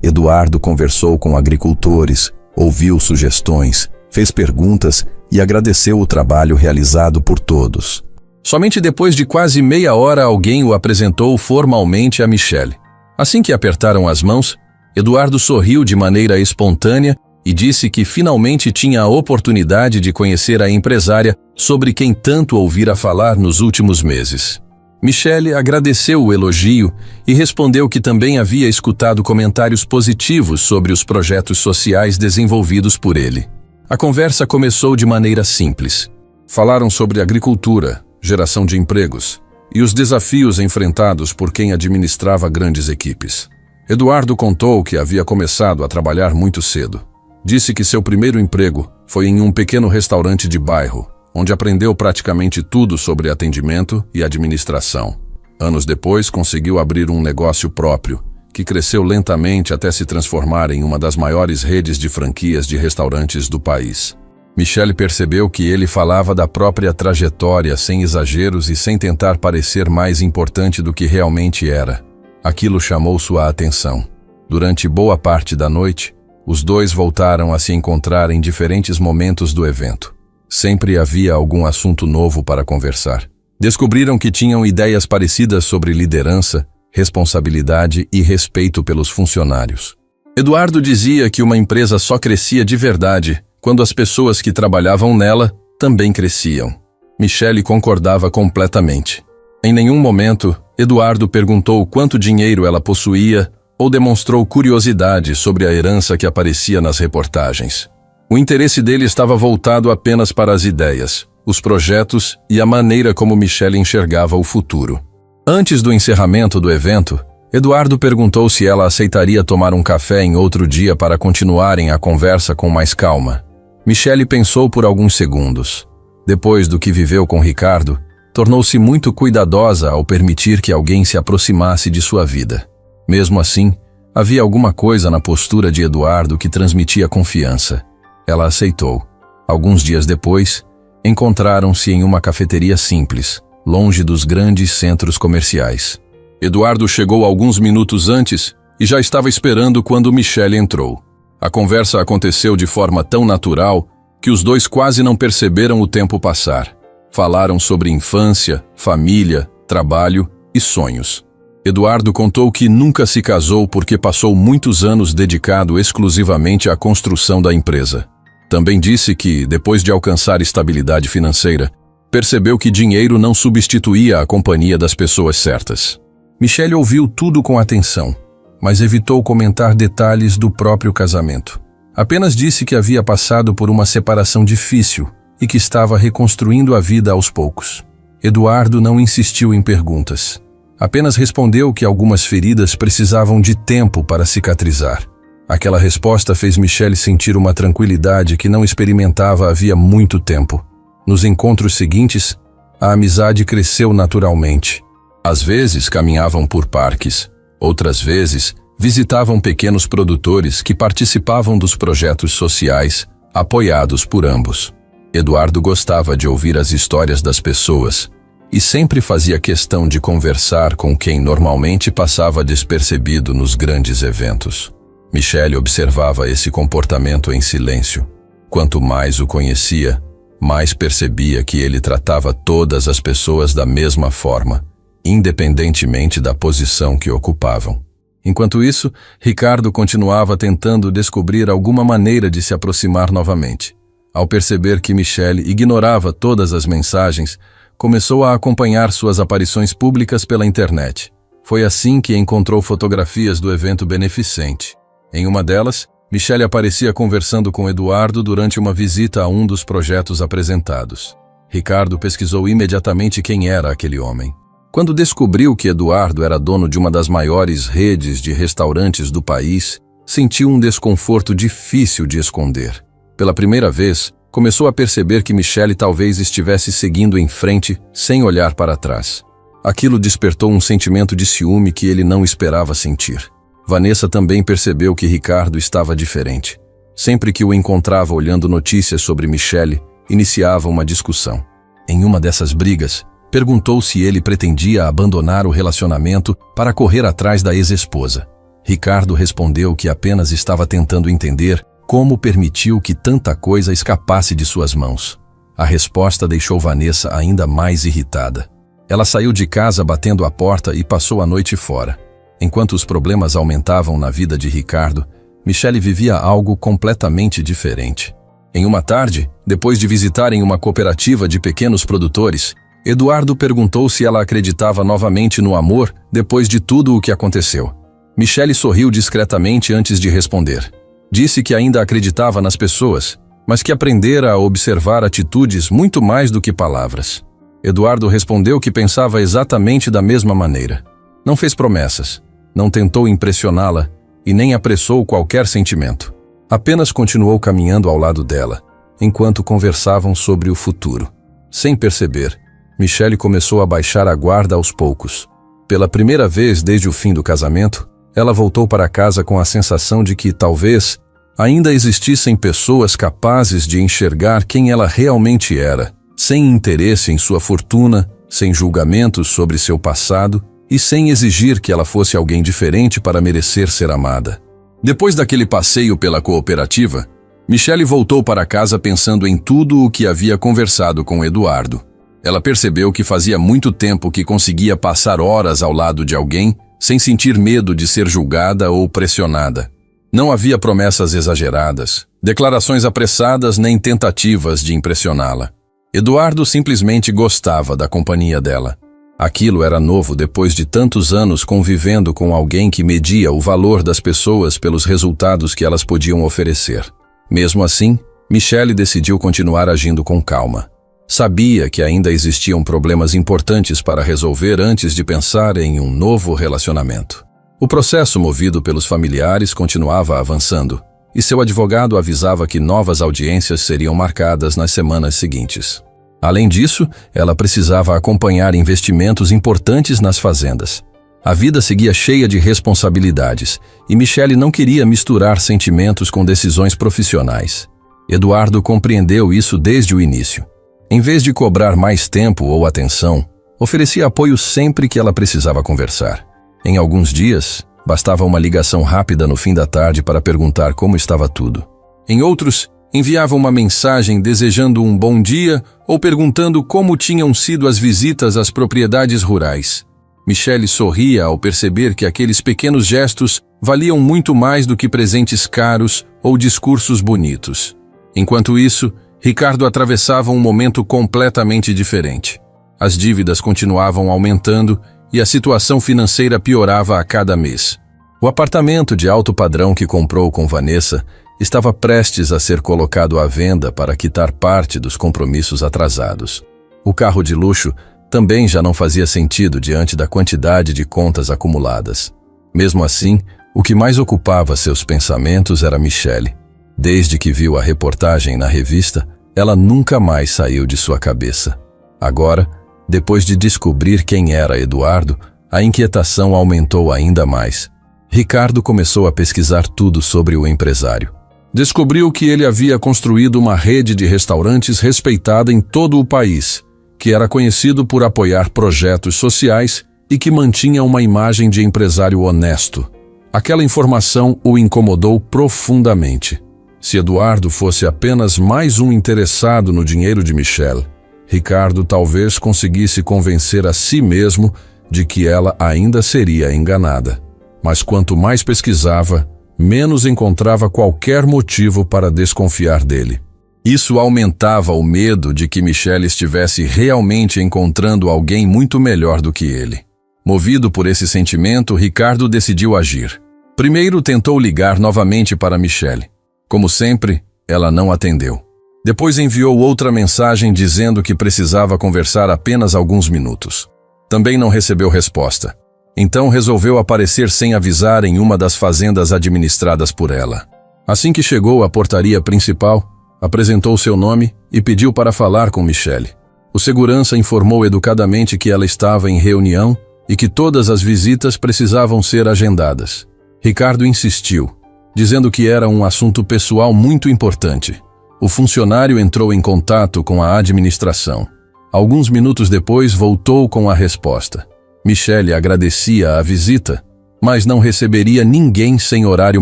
Eduardo conversou com agricultores, ouviu sugestões, fez perguntas e agradeceu o trabalho realizado por todos. Somente depois de quase meia hora alguém o apresentou formalmente a Michele. Assim que apertaram as mãos, Eduardo sorriu de maneira espontânea e disse que finalmente tinha a oportunidade de conhecer a empresária sobre quem tanto ouvira falar nos últimos meses. Michele agradeceu o elogio e respondeu que também havia escutado comentários positivos sobre os projetos sociais desenvolvidos por ele. A conversa começou de maneira simples. Falaram sobre agricultura, geração de empregos e os desafios enfrentados por quem administrava grandes equipes. Eduardo contou que havia começado a trabalhar muito cedo. Disse que seu primeiro emprego foi em um pequeno restaurante de bairro, onde aprendeu praticamente tudo sobre atendimento e administração. Anos depois, conseguiu abrir um negócio próprio, que cresceu lentamente até se transformar em uma das maiores redes de franquias de restaurantes do país. Michele percebeu que ele falava da própria trajetória sem exageros e sem tentar parecer mais importante do que realmente era. Aquilo chamou sua atenção. Durante boa parte da noite, os dois voltaram a se encontrar em diferentes momentos do evento. Sempre havia algum assunto novo para conversar. Descobriram que tinham ideias parecidas sobre liderança, responsabilidade e respeito pelos funcionários. Eduardo dizia que uma empresa só crescia de verdade quando as pessoas que trabalhavam nela também cresciam. Michele concordava completamente. Em nenhum momento, Eduardo perguntou quanto dinheiro ela possuía ou demonstrou curiosidade sobre a herança que aparecia nas reportagens. O interesse dele estava voltado apenas para as ideias, os projetos e a maneira como Michele enxergava o futuro. Antes do encerramento do evento, Eduardo perguntou se ela aceitaria tomar um café em outro dia para continuarem a conversa com mais calma. Michele pensou por alguns segundos. Depois do que viveu com Ricardo, tornou-se muito cuidadosa ao permitir que alguém se aproximasse de sua vida. Mesmo assim, havia alguma coisa na postura de Eduardo que transmitia confiança. Ela aceitou. Alguns dias depois, encontraram-se em uma cafeteria simples, longe dos grandes centros comerciais. Eduardo chegou alguns minutos antes e já estava esperando quando Michele entrou. A conversa aconteceu de forma tão natural que os dois quase não perceberam o tempo passar. Falaram sobre infância, família, trabalho e sonhos. Eduardo contou que nunca se casou porque passou muitos anos dedicado exclusivamente à construção da empresa. Também disse que, depois de alcançar estabilidade financeira, percebeu que dinheiro não substituía a companhia das pessoas certas. Michele ouviu tudo com atenção, mas evitou comentar detalhes do próprio casamento. Apenas disse que havia passado por uma separação difícil e que estava reconstruindo a vida aos poucos. Eduardo não insistiu em perguntas. Apenas respondeu que algumas feridas precisavam de tempo para cicatrizar. Aquela resposta fez Michele sentir uma tranquilidade que não experimentava havia muito tempo. Nos encontros seguintes, a amizade cresceu naturalmente. Às vezes caminhavam por parques, outras vezes visitavam pequenos produtores que participavam dos projetos sociais, apoiados por ambos. Eduardo gostava de ouvir as histórias das pessoas e sempre fazia questão de conversar com quem normalmente passava despercebido nos grandes eventos. Michele observava esse comportamento em silêncio. Quanto mais o conhecia, mais percebia que ele tratava todas as pessoas da mesma forma, independentemente da posição que ocupavam. Enquanto isso, Ricardo continuava tentando descobrir alguma maneira de se aproximar novamente. Ao perceber que Michele ignorava todas as mensagens, começou a acompanhar suas aparições públicas pela internet. Foi assim que encontrou fotografias do evento beneficente. Em uma delas, Michelle aparecia conversando com Eduardo durante uma visita a um dos projetos apresentados. Ricardo pesquisou imediatamente quem era aquele homem. Quando descobriu que Eduardo era dono de uma das maiores redes de restaurantes do país, sentiu um desconforto difícil de esconder. Pela primeira vez, começou a perceber que Michelle talvez estivesse seguindo em frente sem olhar para trás. Aquilo despertou um sentimento de ciúme que ele não esperava sentir. Vanessa também percebeu que Ricardo estava diferente. Sempre que o encontrava olhando notícias sobre Michelle, iniciava uma discussão. Em uma dessas brigas, perguntou se ele pretendia abandonar o relacionamento para correr atrás da ex-esposa. Ricardo respondeu que apenas estava tentando entender como permitiu que tanta coisa escapasse de suas mãos. A resposta deixou Vanessa ainda mais irritada. Ela saiu de casa batendo a porta e passou a noite fora. Enquanto os problemas aumentavam na vida de Ricardo, Michelle vivia algo completamente diferente. Em uma tarde, depois de visitarem uma cooperativa de pequenos produtores, Eduardo perguntou se ela acreditava novamente no amor depois de tudo o que aconteceu. Michelle sorriu discretamente antes de responder. Disse que ainda acreditava nas pessoas, mas que aprendera a observar atitudes muito mais do que palavras. Eduardo respondeu que pensava exatamente da mesma maneira. Não fez promessas, não tentou impressioná-la e nem apressou qualquer sentimento. Apenas continuou caminhando ao lado dela, enquanto conversavam sobre o futuro. Sem perceber, Michelle começou a baixar a guarda aos poucos. Pela primeira vez desde o fim do casamento, ela voltou para casa com a sensação de que, talvez, ainda existissem pessoas capazes de enxergar quem ela realmente era, sem interesse em sua fortuna, sem julgamentos sobre seu passado e sem exigir que ela fosse alguém diferente para merecer ser amada. Depois daquele passeio pela cooperativa, Michelle voltou para casa pensando em tudo o que havia conversado com Eduardo. Ela percebeu que fazia muito tempo que conseguia passar horas ao lado de alguém sem sentir medo de ser julgada ou pressionada. Não havia promessas exageradas, declarações apressadas nem tentativas de impressioná-la. Eduardo simplesmente gostava da companhia dela. Aquilo era novo depois de tantos anos convivendo com alguém que media o valor das pessoas pelos resultados que elas podiam oferecer. Mesmo assim, Michelle decidiu continuar agindo com calma. Sabia que ainda existiam problemas importantes para resolver antes de pensar em um novo relacionamento. O processo movido pelos familiares continuava avançando, e seu advogado avisava que novas audiências seriam marcadas nas semanas seguintes. Além disso, ela precisava acompanhar investimentos importantes nas fazendas. A vida seguia cheia de responsabilidades, e Michelle não queria misturar sentimentos com decisões profissionais. Eduardo compreendeu isso desde o início. Em vez de cobrar mais tempo ou atenção, oferecia apoio sempre que ela precisava conversar. Em alguns dias, bastava uma ligação rápida no fim da tarde para perguntar como estava tudo. Em outros, enviava uma mensagem desejando um bom dia ou perguntando como tinham sido as visitas às propriedades rurais. Michelle sorria ao perceber que aqueles pequenos gestos valiam muito mais do que presentes caros ou discursos bonitos. Enquanto isso, Ricardo atravessava um momento completamente diferente. As dívidas continuavam aumentando e a situação financeira piorava a cada mês. O apartamento de alto padrão que comprou com Vanessa estava prestes a ser colocado à venda para quitar parte dos compromissos atrasados. O carro de luxo também já não fazia sentido diante da quantidade de contas acumuladas. Mesmo assim, o que mais ocupava seus pensamentos era Michelle. Desde que viu a reportagem na revista, ela nunca mais saiu de sua cabeça. Agora, depois de descobrir quem era Eduardo, a inquietação aumentou ainda mais. Ricardo começou a pesquisar tudo sobre o empresário. Descobriu que ele havia construído uma rede de restaurantes respeitada em todo o país, que era conhecido por apoiar projetos sociais e que mantinha uma imagem de empresário honesto. Aquela informação o incomodou profundamente. Se Eduardo fosse apenas mais um interessado no dinheiro de Michelle, Ricardo talvez conseguisse convencer a si mesmo de que ela ainda seria enganada. Mas quanto mais pesquisava, menos encontrava qualquer motivo para desconfiar dele. Isso aumentava o medo de que Michelle estivesse realmente encontrando alguém muito melhor do que ele. Movido por esse sentimento, Ricardo decidiu agir. Primeiro tentou ligar novamente para Michelle. Como sempre, ela não atendeu. Depois enviou outra mensagem dizendo que precisava conversar apenas alguns minutos. Também não recebeu resposta. Então resolveu aparecer sem avisar em uma das fazendas administradas por ela. Assim que chegou à portaria principal, apresentou seu nome e pediu para falar com Michelle. O segurança informou educadamente que ela estava em reunião e que todas as visitas precisavam ser agendadas. Ricardo insistiu, dizendo que era um assunto pessoal muito importante. O funcionário entrou em contato com a administração. Alguns minutos depois voltou com a resposta. Michelle agradecia a visita, mas não receberia ninguém sem horário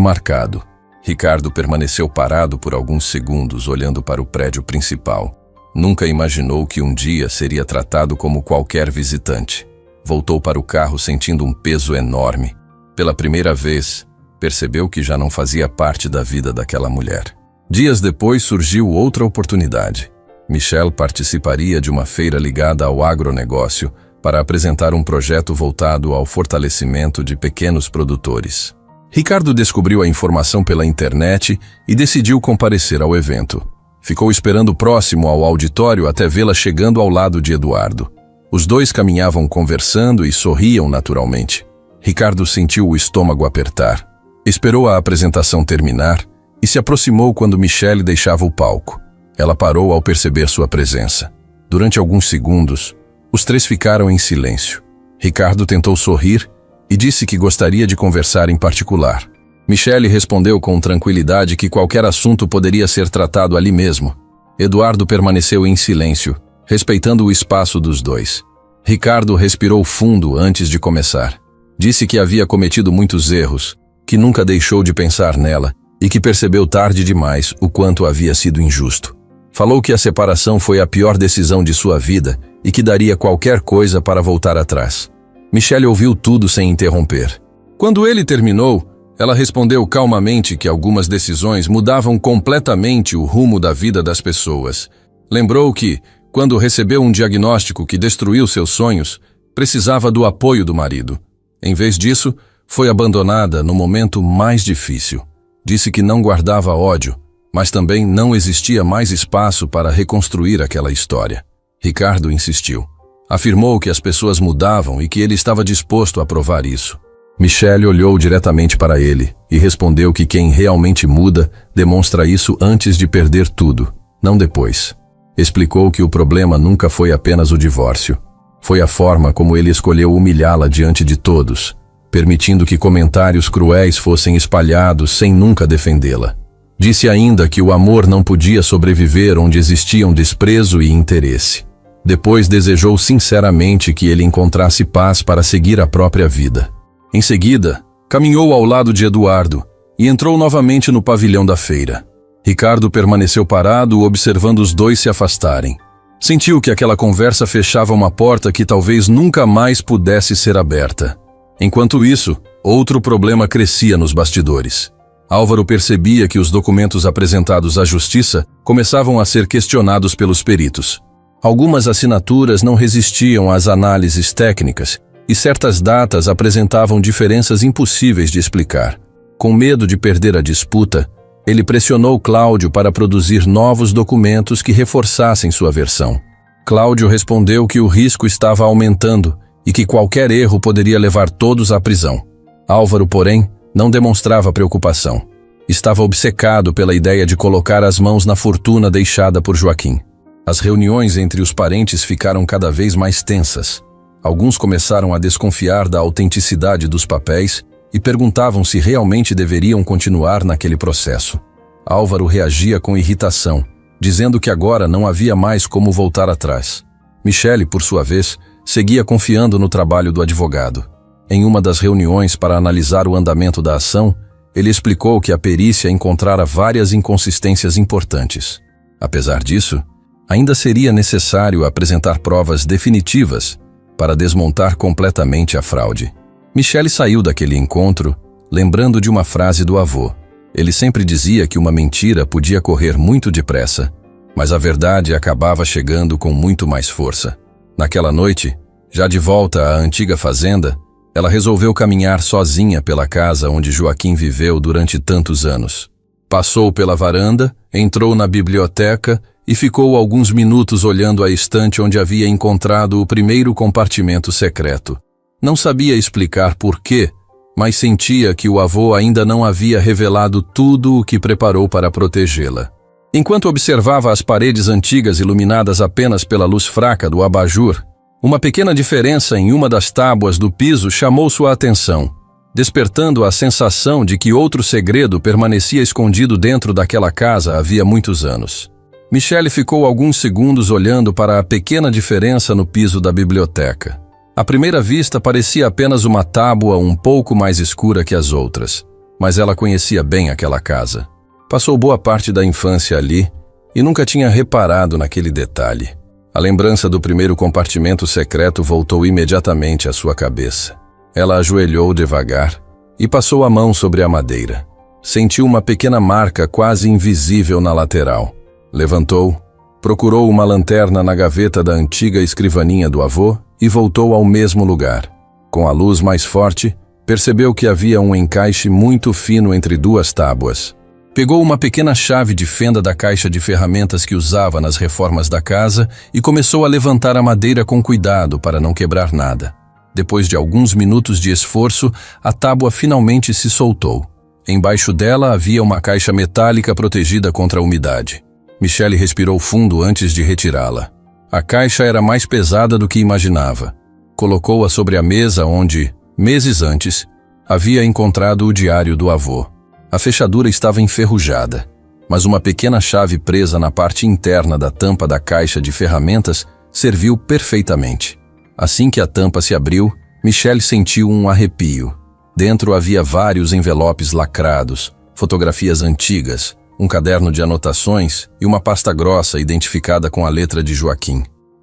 marcado. Ricardo permaneceu parado por alguns segundos olhando para o prédio principal. Nunca imaginou que um dia seria tratado como qualquer visitante. Voltou para o carro sentindo um peso enorme. Pela primeira vez, percebeu que já não fazia parte da vida daquela mulher. Dias depois surgiu outra oportunidade. Michelle participaria de uma feira ligada ao agronegócio para apresentar um projeto voltado ao fortalecimento de pequenos produtores. Ricardo descobriu a informação pela internet e decidiu comparecer ao evento. Ficou esperando próximo ao auditório até vê-la chegando ao lado de Eduardo. Os dois caminhavam conversando e sorriam naturalmente. Ricardo sentiu o estômago apertar. Esperou a apresentação terminar e se aproximou quando Michelle deixava o palco. Ela parou ao perceber sua presença. Durante alguns segundos, os três ficaram em silêncio. Ricardo tentou sorrir e disse que gostaria de conversar em particular. Michelle respondeu com tranquilidade que qualquer assunto poderia ser tratado ali mesmo. Eduardo permaneceu em silêncio, respeitando o espaço dos dois. Ricardo respirou fundo antes de começar. Disse que havia cometido muitos erros, que nunca deixou de pensar nela e que percebeu tarde demais o quanto havia sido injusto. Falou que a separação foi a pior decisão de sua vida e que daria qualquer coisa para voltar atrás. Michelle ouviu tudo sem interromper. Quando ele terminou, ela respondeu calmamente que algumas decisões mudavam completamente o rumo da vida das pessoas. Lembrou que, quando recebeu um diagnóstico que destruiu seus sonhos, precisava do apoio do marido. Em vez disso, foi abandonada no momento mais difícil. Disse que não guardava ódio, mas também não existia mais espaço para reconstruir aquela história. Ricardo insistiu. Afirmou que as pessoas mudavam e que ele estava disposto a provar isso. Michelle olhou diretamente para ele e respondeu que quem realmente muda demonstra isso antes de perder tudo, não depois. Explicou que o problema nunca foi apenas o divórcio. Foi a forma como ele escolheu humilhá-la diante de todos, permitindo que comentários cruéis fossem espalhados sem nunca defendê-la. Disse ainda que o amor não podia sobreviver onde existiam desprezo e interesse. Depois desejou sinceramente que ele encontrasse paz para seguir a própria vida. Em seguida, caminhou ao lado de Eduardo e entrou novamente no pavilhão da feira. Ricardo permaneceu parado, observando os dois se afastarem. Sentiu que aquela conversa fechava uma porta que talvez nunca mais pudesse ser aberta. Enquanto isso, outro problema crescia nos bastidores. Álvaro percebia que os documentos apresentados à justiça começavam a ser questionados pelos peritos. Algumas assinaturas não resistiam às análises técnicas e certas datas apresentavam diferenças impossíveis de explicar. Com medo de perder a disputa, ele pressionou Cláudio para produzir novos documentos que reforçassem sua versão. Cláudio respondeu que o risco estava aumentando e que qualquer erro poderia levar todos à prisão. Álvaro, porém, não demonstrava preocupação. Estava obcecado pela ideia de colocar as mãos na fortuna deixada por Joaquim. As reuniões entre os parentes ficaram cada vez mais tensas. Alguns começaram a desconfiar da autenticidade dos papéis e perguntavam se realmente deveriam continuar naquele processo. Álvaro reagia com irritação, dizendo que agora não havia mais como voltar atrás. Michelle, por sua vez, seguia confiando no trabalho do advogado. Em uma das reuniões para analisar o andamento da ação, ele explicou que a perícia encontrara várias inconsistências importantes. Apesar disso, ainda seria necessário apresentar provas definitivas para desmontar completamente a fraude. Michelle saiu daquele encontro lembrando de uma frase do avô. Ele sempre dizia que uma mentira podia correr muito depressa, Mas a verdade acabava chegando com muito mais força. Naquela noite, já de volta à antiga fazenda, ela resolveu caminhar sozinha pela casa onde Joaquim viveu durante tantos anos. Passou pela varanda, entrou na biblioteca e ficou alguns minutos olhando a estante onde havia encontrado o primeiro compartimento secreto. Não sabia explicar por quê, mas sentia que o avô ainda não havia revelado tudo o que preparou para protegê-la. Enquanto observava as paredes antigas iluminadas apenas pela luz fraca do abajur, uma pequena diferença em uma das tábuas do piso chamou sua atenção, despertando a sensação de que outro segredo permanecia escondido dentro daquela casa havia muitos anos. Michelle ficou alguns segundos olhando para a pequena diferença no piso da biblioteca. À primeira vista parecia apenas uma tábua um pouco mais escura que as outras, mas ela conhecia bem aquela casa. Passou boa parte da infância ali e nunca tinha reparado naquele detalhe. A lembrança do primeiro compartimento secreto voltou imediatamente à sua cabeça. Ela ajoelhou devagar e passou a mão sobre a madeira. Sentiu uma pequena marca quase invisível na lateral. Levantou, procurou uma lanterna na gaveta da antiga escrivaninha do avô e voltou ao mesmo lugar. Com a luz mais forte, percebeu que havia um encaixe muito fino entre duas tábuas. Pegou uma pequena chave de fenda da caixa de ferramentas que usava nas reformas da casa e começou a levantar a madeira com cuidado para não quebrar nada. Depois de alguns minutos de esforço, a tábua finalmente se soltou. Embaixo dela havia uma caixa metálica protegida contra a umidade. Michelle respirou fundo antes de retirá-la. A caixa era mais pesada do que imaginava. Colocou-a sobre a mesa onde, meses antes, havia encontrado o diário do avô. A fechadura estava enferrujada, mas uma pequena chave presa na parte interna da tampa da caixa de ferramentas serviu perfeitamente. Assim que a tampa se abriu, Michelle sentiu um arrepio. Dentro havia vários envelopes lacrados, fotografias antigas, um caderno de anotações e uma pasta grossa identificada com a letra de Joaquim.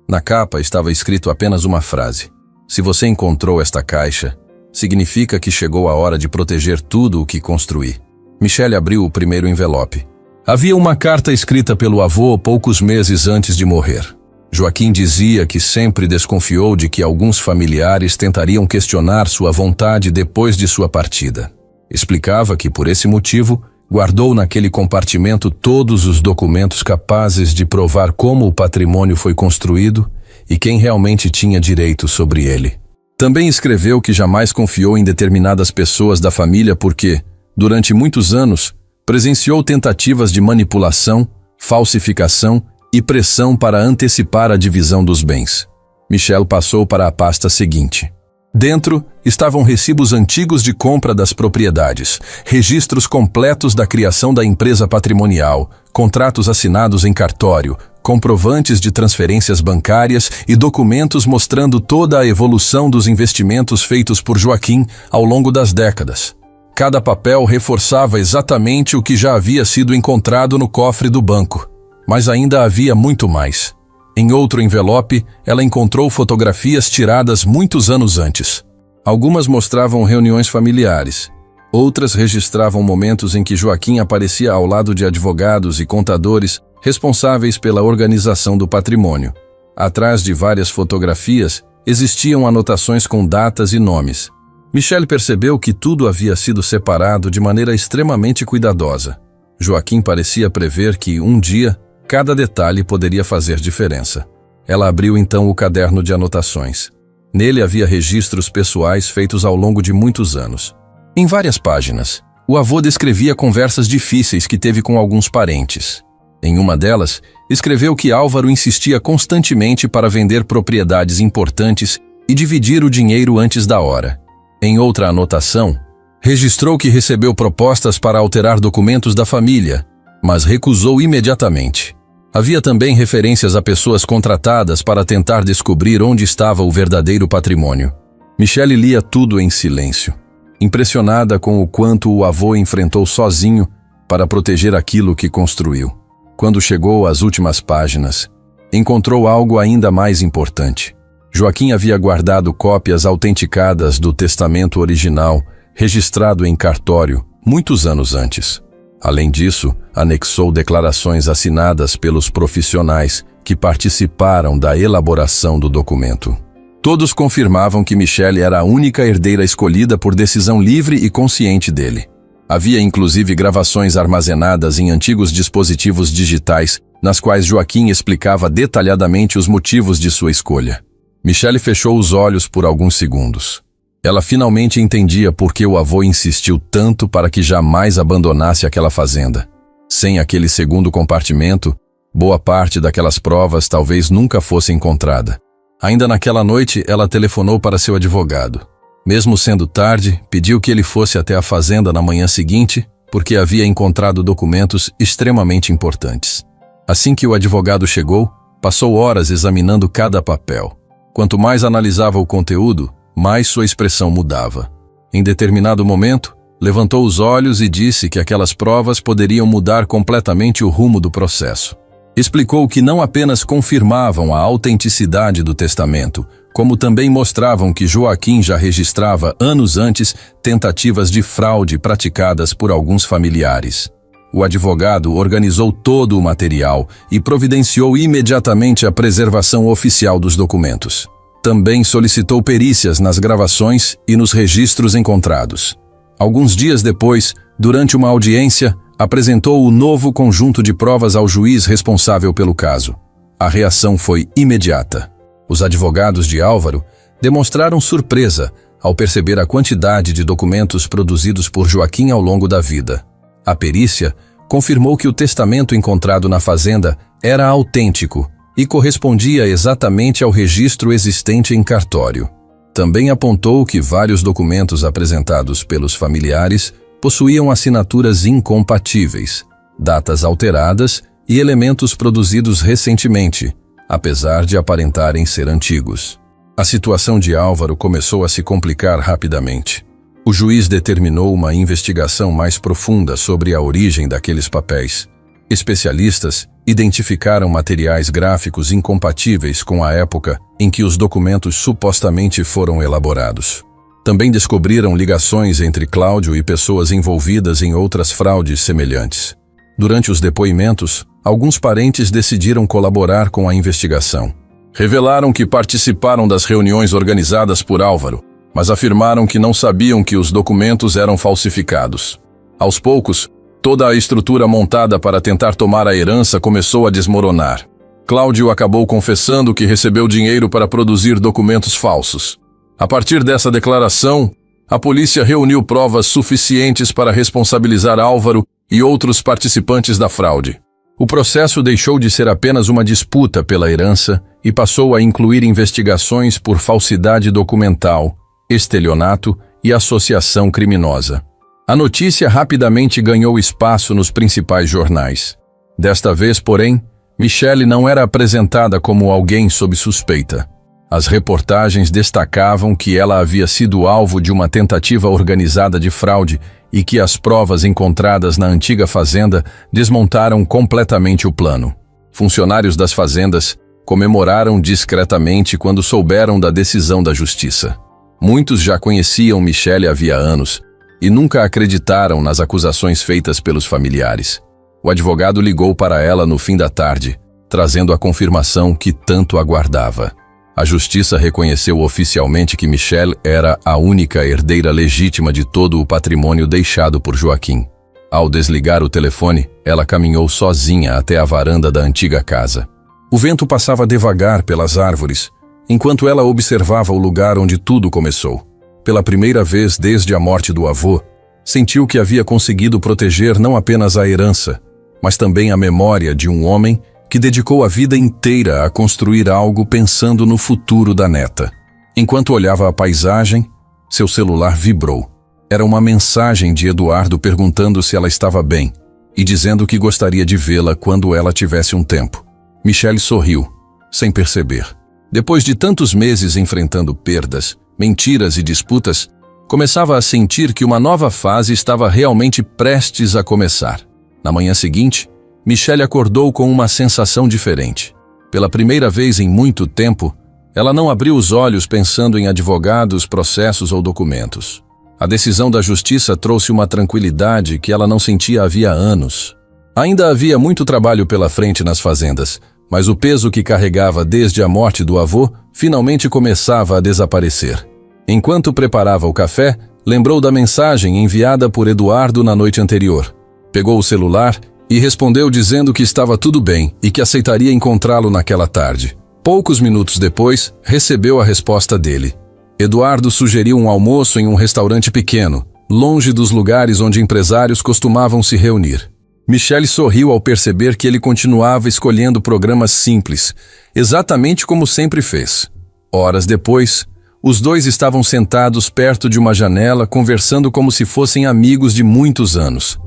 Na capa estava escrito apenas uma frase: "Se você encontrou esta caixa, significa que chegou a hora de proteger tudo o que construí." Michelle abriu o primeiro envelope. Havia uma carta escrita pelo avô poucos meses antes de morrer. Joaquim dizia que sempre desconfiou de que alguns familiares tentariam questionar sua vontade depois de sua partida. Explicava que, por esse motivo, guardou naquele compartimento todos os documentos capazes de provar como o patrimônio foi construído e quem realmente tinha direito sobre ele. Também escreveu que jamais confiou em determinadas pessoas da família porque, durante muitos anos, presenciou tentativas de manipulação, falsificação e pressão para antecipar a divisão dos bens. Michelle passou para a pasta seguinte. Dentro estavam recibos antigos de compra das propriedades, registros completos da criação da empresa patrimonial, contratos assinados em cartório, comprovantes de transferências bancárias e documentos mostrando toda a evolução dos investimentos feitos por Joaquim ao longo das décadas. Cada papel reforçava exatamente o que já havia sido encontrado no cofre do banco. Mas ainda havia muito mais. Em outro envelope, ela encontrou fotografias tiradas muitos anos antes. Algumas mostravam reuniões familiares. Outras registravam momentos em que Joaquim aparecia ao lado de advogados e contadores responsáveis pela organização do patrimônio. Atrás de várias fotografias, existiam anotações com datas e nomes. Michelle percebeu que tudo havia sido separado de maneira extremamente cuidadosa. Joaquim parecia prever que, um dia, cada detalhe poderia fazer diferença. Ela abriu então o caderno de anotações. Nele havia registros pessoais feitos ao longo de muitos anos. Em várias páginas, o avô descrevia conversas difíceis que teve com alguns parentes. Em uma delas, escreveu que Álvaro insistia constantemente para vender propriedades importantes e dividir o dinheiro antes da hora. Em outra anotação, registrou que recebeu propostas para alterar documentos da família, mas recusou imediatamente. Havia também referências a pessoas contratadas para tentar descobrir onde estava o verdadeiro patrimônio. Michelle lia tudo em silêncio, impressionada com o quanto o avô enfrentou sozinho para proteger aquilo que construiu. Quando chegou às últimas páginas, encontrou algo ainda mais importante. Joaquim havia guardado cópias autenticadas do testamento original, registrado em cartório, muitos anos antes. Além disso, anexou declarações assinadas pelos profissionais que participaram da elaboração do documento. Todos confirmavam que Michelle era a única herdeira escolhida por decisão livre e consciente dele. Havia inclusive gravações armazenadas em antigos dispositivos digitais, nas quais Joaquim explicava detalhadamente os motivos de sua escolha. Michelle fechou os olhos por alguns segundos. Ela finalmente entendia por que o avô insistiu tanto para que jamais abandonasse aquela fazenda. Sem aquele segundo compartimento, boa parte daquelas provas talvez nunca fosse encontrada. Ainda naquela noite, ela telefonou para seu advogado. Mesmo sendo tarde, pediu que ele fosse até a fazenda na manhã seguinte, porque havia encontrado documentos extremamente importantes. Assim que o advogado chegou, passou horas examinando cada papel. Quanto mais analisava o conteúdo, mais sua expressão mudava. Em determinado momento, levantou os olhos e disse que aquelas provas poderiam mudar completamente o rumo do processo. Explicou que não apenas confirmavam a autenticidade do testamento, como também mostravam que Joaquim já registrava anos antes tentativas de fraude praticadas por alguns familiares. O advogado organizou todo o material e providenciou imediatamente a preservação oficial dos documentos. Também solicitou perícias nas gravações e nos registros encontrados. Alguns dias depois, durante uma audiência, apresentou o novo conjunto de provas ao juiz responsável pelo caso. A reação foi imediata. Os advogados de Álvaro demonstraram surpresa ao perceber a quantidade de documentos produzidos por Joaquim ao longo da vida. A perícia confirmou que o testamento encontrado na fazenda era autêntico e correspondia exatamente ao registro existente em cartório. Também apontou que vários documentos apresentados pelos familiares possuíam assinaturas incompatíveis, datas alteradas e elementos produzidos recentemente, apesar de aparentarem ser antigos. A situação de Álvaro começou a se complicar rapidamente. O juiz determinou uma investigação mais profunda sobre a origem daqueles papéis. Especialistas identificaram materiais gráficos incompatíveis com a época em que os documentos supostamente foram elaborados. Também descobriram ligações entre Cláudio e pessoas envolvidas em outras fraudes semelhantes. Durante os depoimentos, alguns parentes decidiram colaborar com a investigação. Revelaram que participaram das reuniões organizadas por Álvaro, mas afirmaram que não sabiam que os documentos eram falsificados. Aos poucos, toda a estrutura montada para tentar tomar a herança começou a desmoronar. Cláudio acabou confessando que recebeu dinheiro para produzir documentos falsos. A partir dessa declaração, a polícia reuniu provas suficientes para responsabilizar Álvaro e outros participantes da fraude. O processo deixou de ser apenas uma disputa pela herança e passou a incluir investigações por falsidade documental, estelionato e associação criminosa. A notícia rapidamente ganhou espaço nos principais jornais. Desta vez, porém, Michelle não era apresentada como alguém sob suspeita. As reportagens destacavam que ela havia sido alvo de uma tentativa organizada de fraude e que as provas encontradas na antiga fazenda desmontaram completamente o plano. Funcionários das fazendas comemoraram discretamente quando souberam da decisão da justiça. Muitos já conheciam Michelle havia anos e nunca acreditaram nas acusações feitas pelos familiares. O advogado ligou para ela no fim da tarde, trazendo a confirmação que tanto aguardava. A justiça reconheceu oficialmente que Michelle era a única herdeira legítima de todo o patrimônio deixado por Joaquim. Ao desligar o telefone, ela caminhou sozinha até a varanda da antiga casa. O vento passava devagar pelas árvores, enquanto ela observava o lugar onde tudo começou. Pela primeira vez desde a morte do avô, sentiu que havia conseguido proteger não apenas a herança, mas também a memória de um homem que dedicou a vida inteira a construir algo pensando no futuro da neta. Enquanto olhava a paisagem, seu celular vibrou. Era uma mensagem de Eduardo perguntando se ela estava bem e dizendo que gostaria de vê-la quando ela tivesse um tempo. Michelle sorriu, sem perceber. Depois de tantos meses enfrentando perdas, mentiras e disputas, começava a sentir que uma nova fase estava realmente prestes a começar. Na manhã seguinte, Michelle acordou com uma sensação diferente. Pela primeira vez em muito tempo, ela não abriu os olhos pensando em advogados, processos ou documentos. A decisão da justiça trouxe uma tranquilidade que ela não sentia havia anos. Ainda havia muito trabalho pela frente nas fazendas, mas o peso que carregava desde a morte do avô finalmente começava a desaparecer. Enquanto preparava o café, lembrou da mensagem enviada por Eduardo na noite anterior. Pegou o celular e respondeu dizendo que estava tudo bem e que aceitaria encontrá-lo naquela tarde. Poucos minutos depois, recebeu a resposta dele. Eduardo sugeriu um almoço em um restaurante pequeno, longe dos lugares onde empresários costumavam se reunir. Michele sorriu ao perceber que ele continuava escolhendo programas simples, exatamente como sempre fez. Horas depois, os dois estavam sentados perto de uma janela, conversando como se fossem amigos de muitos anos.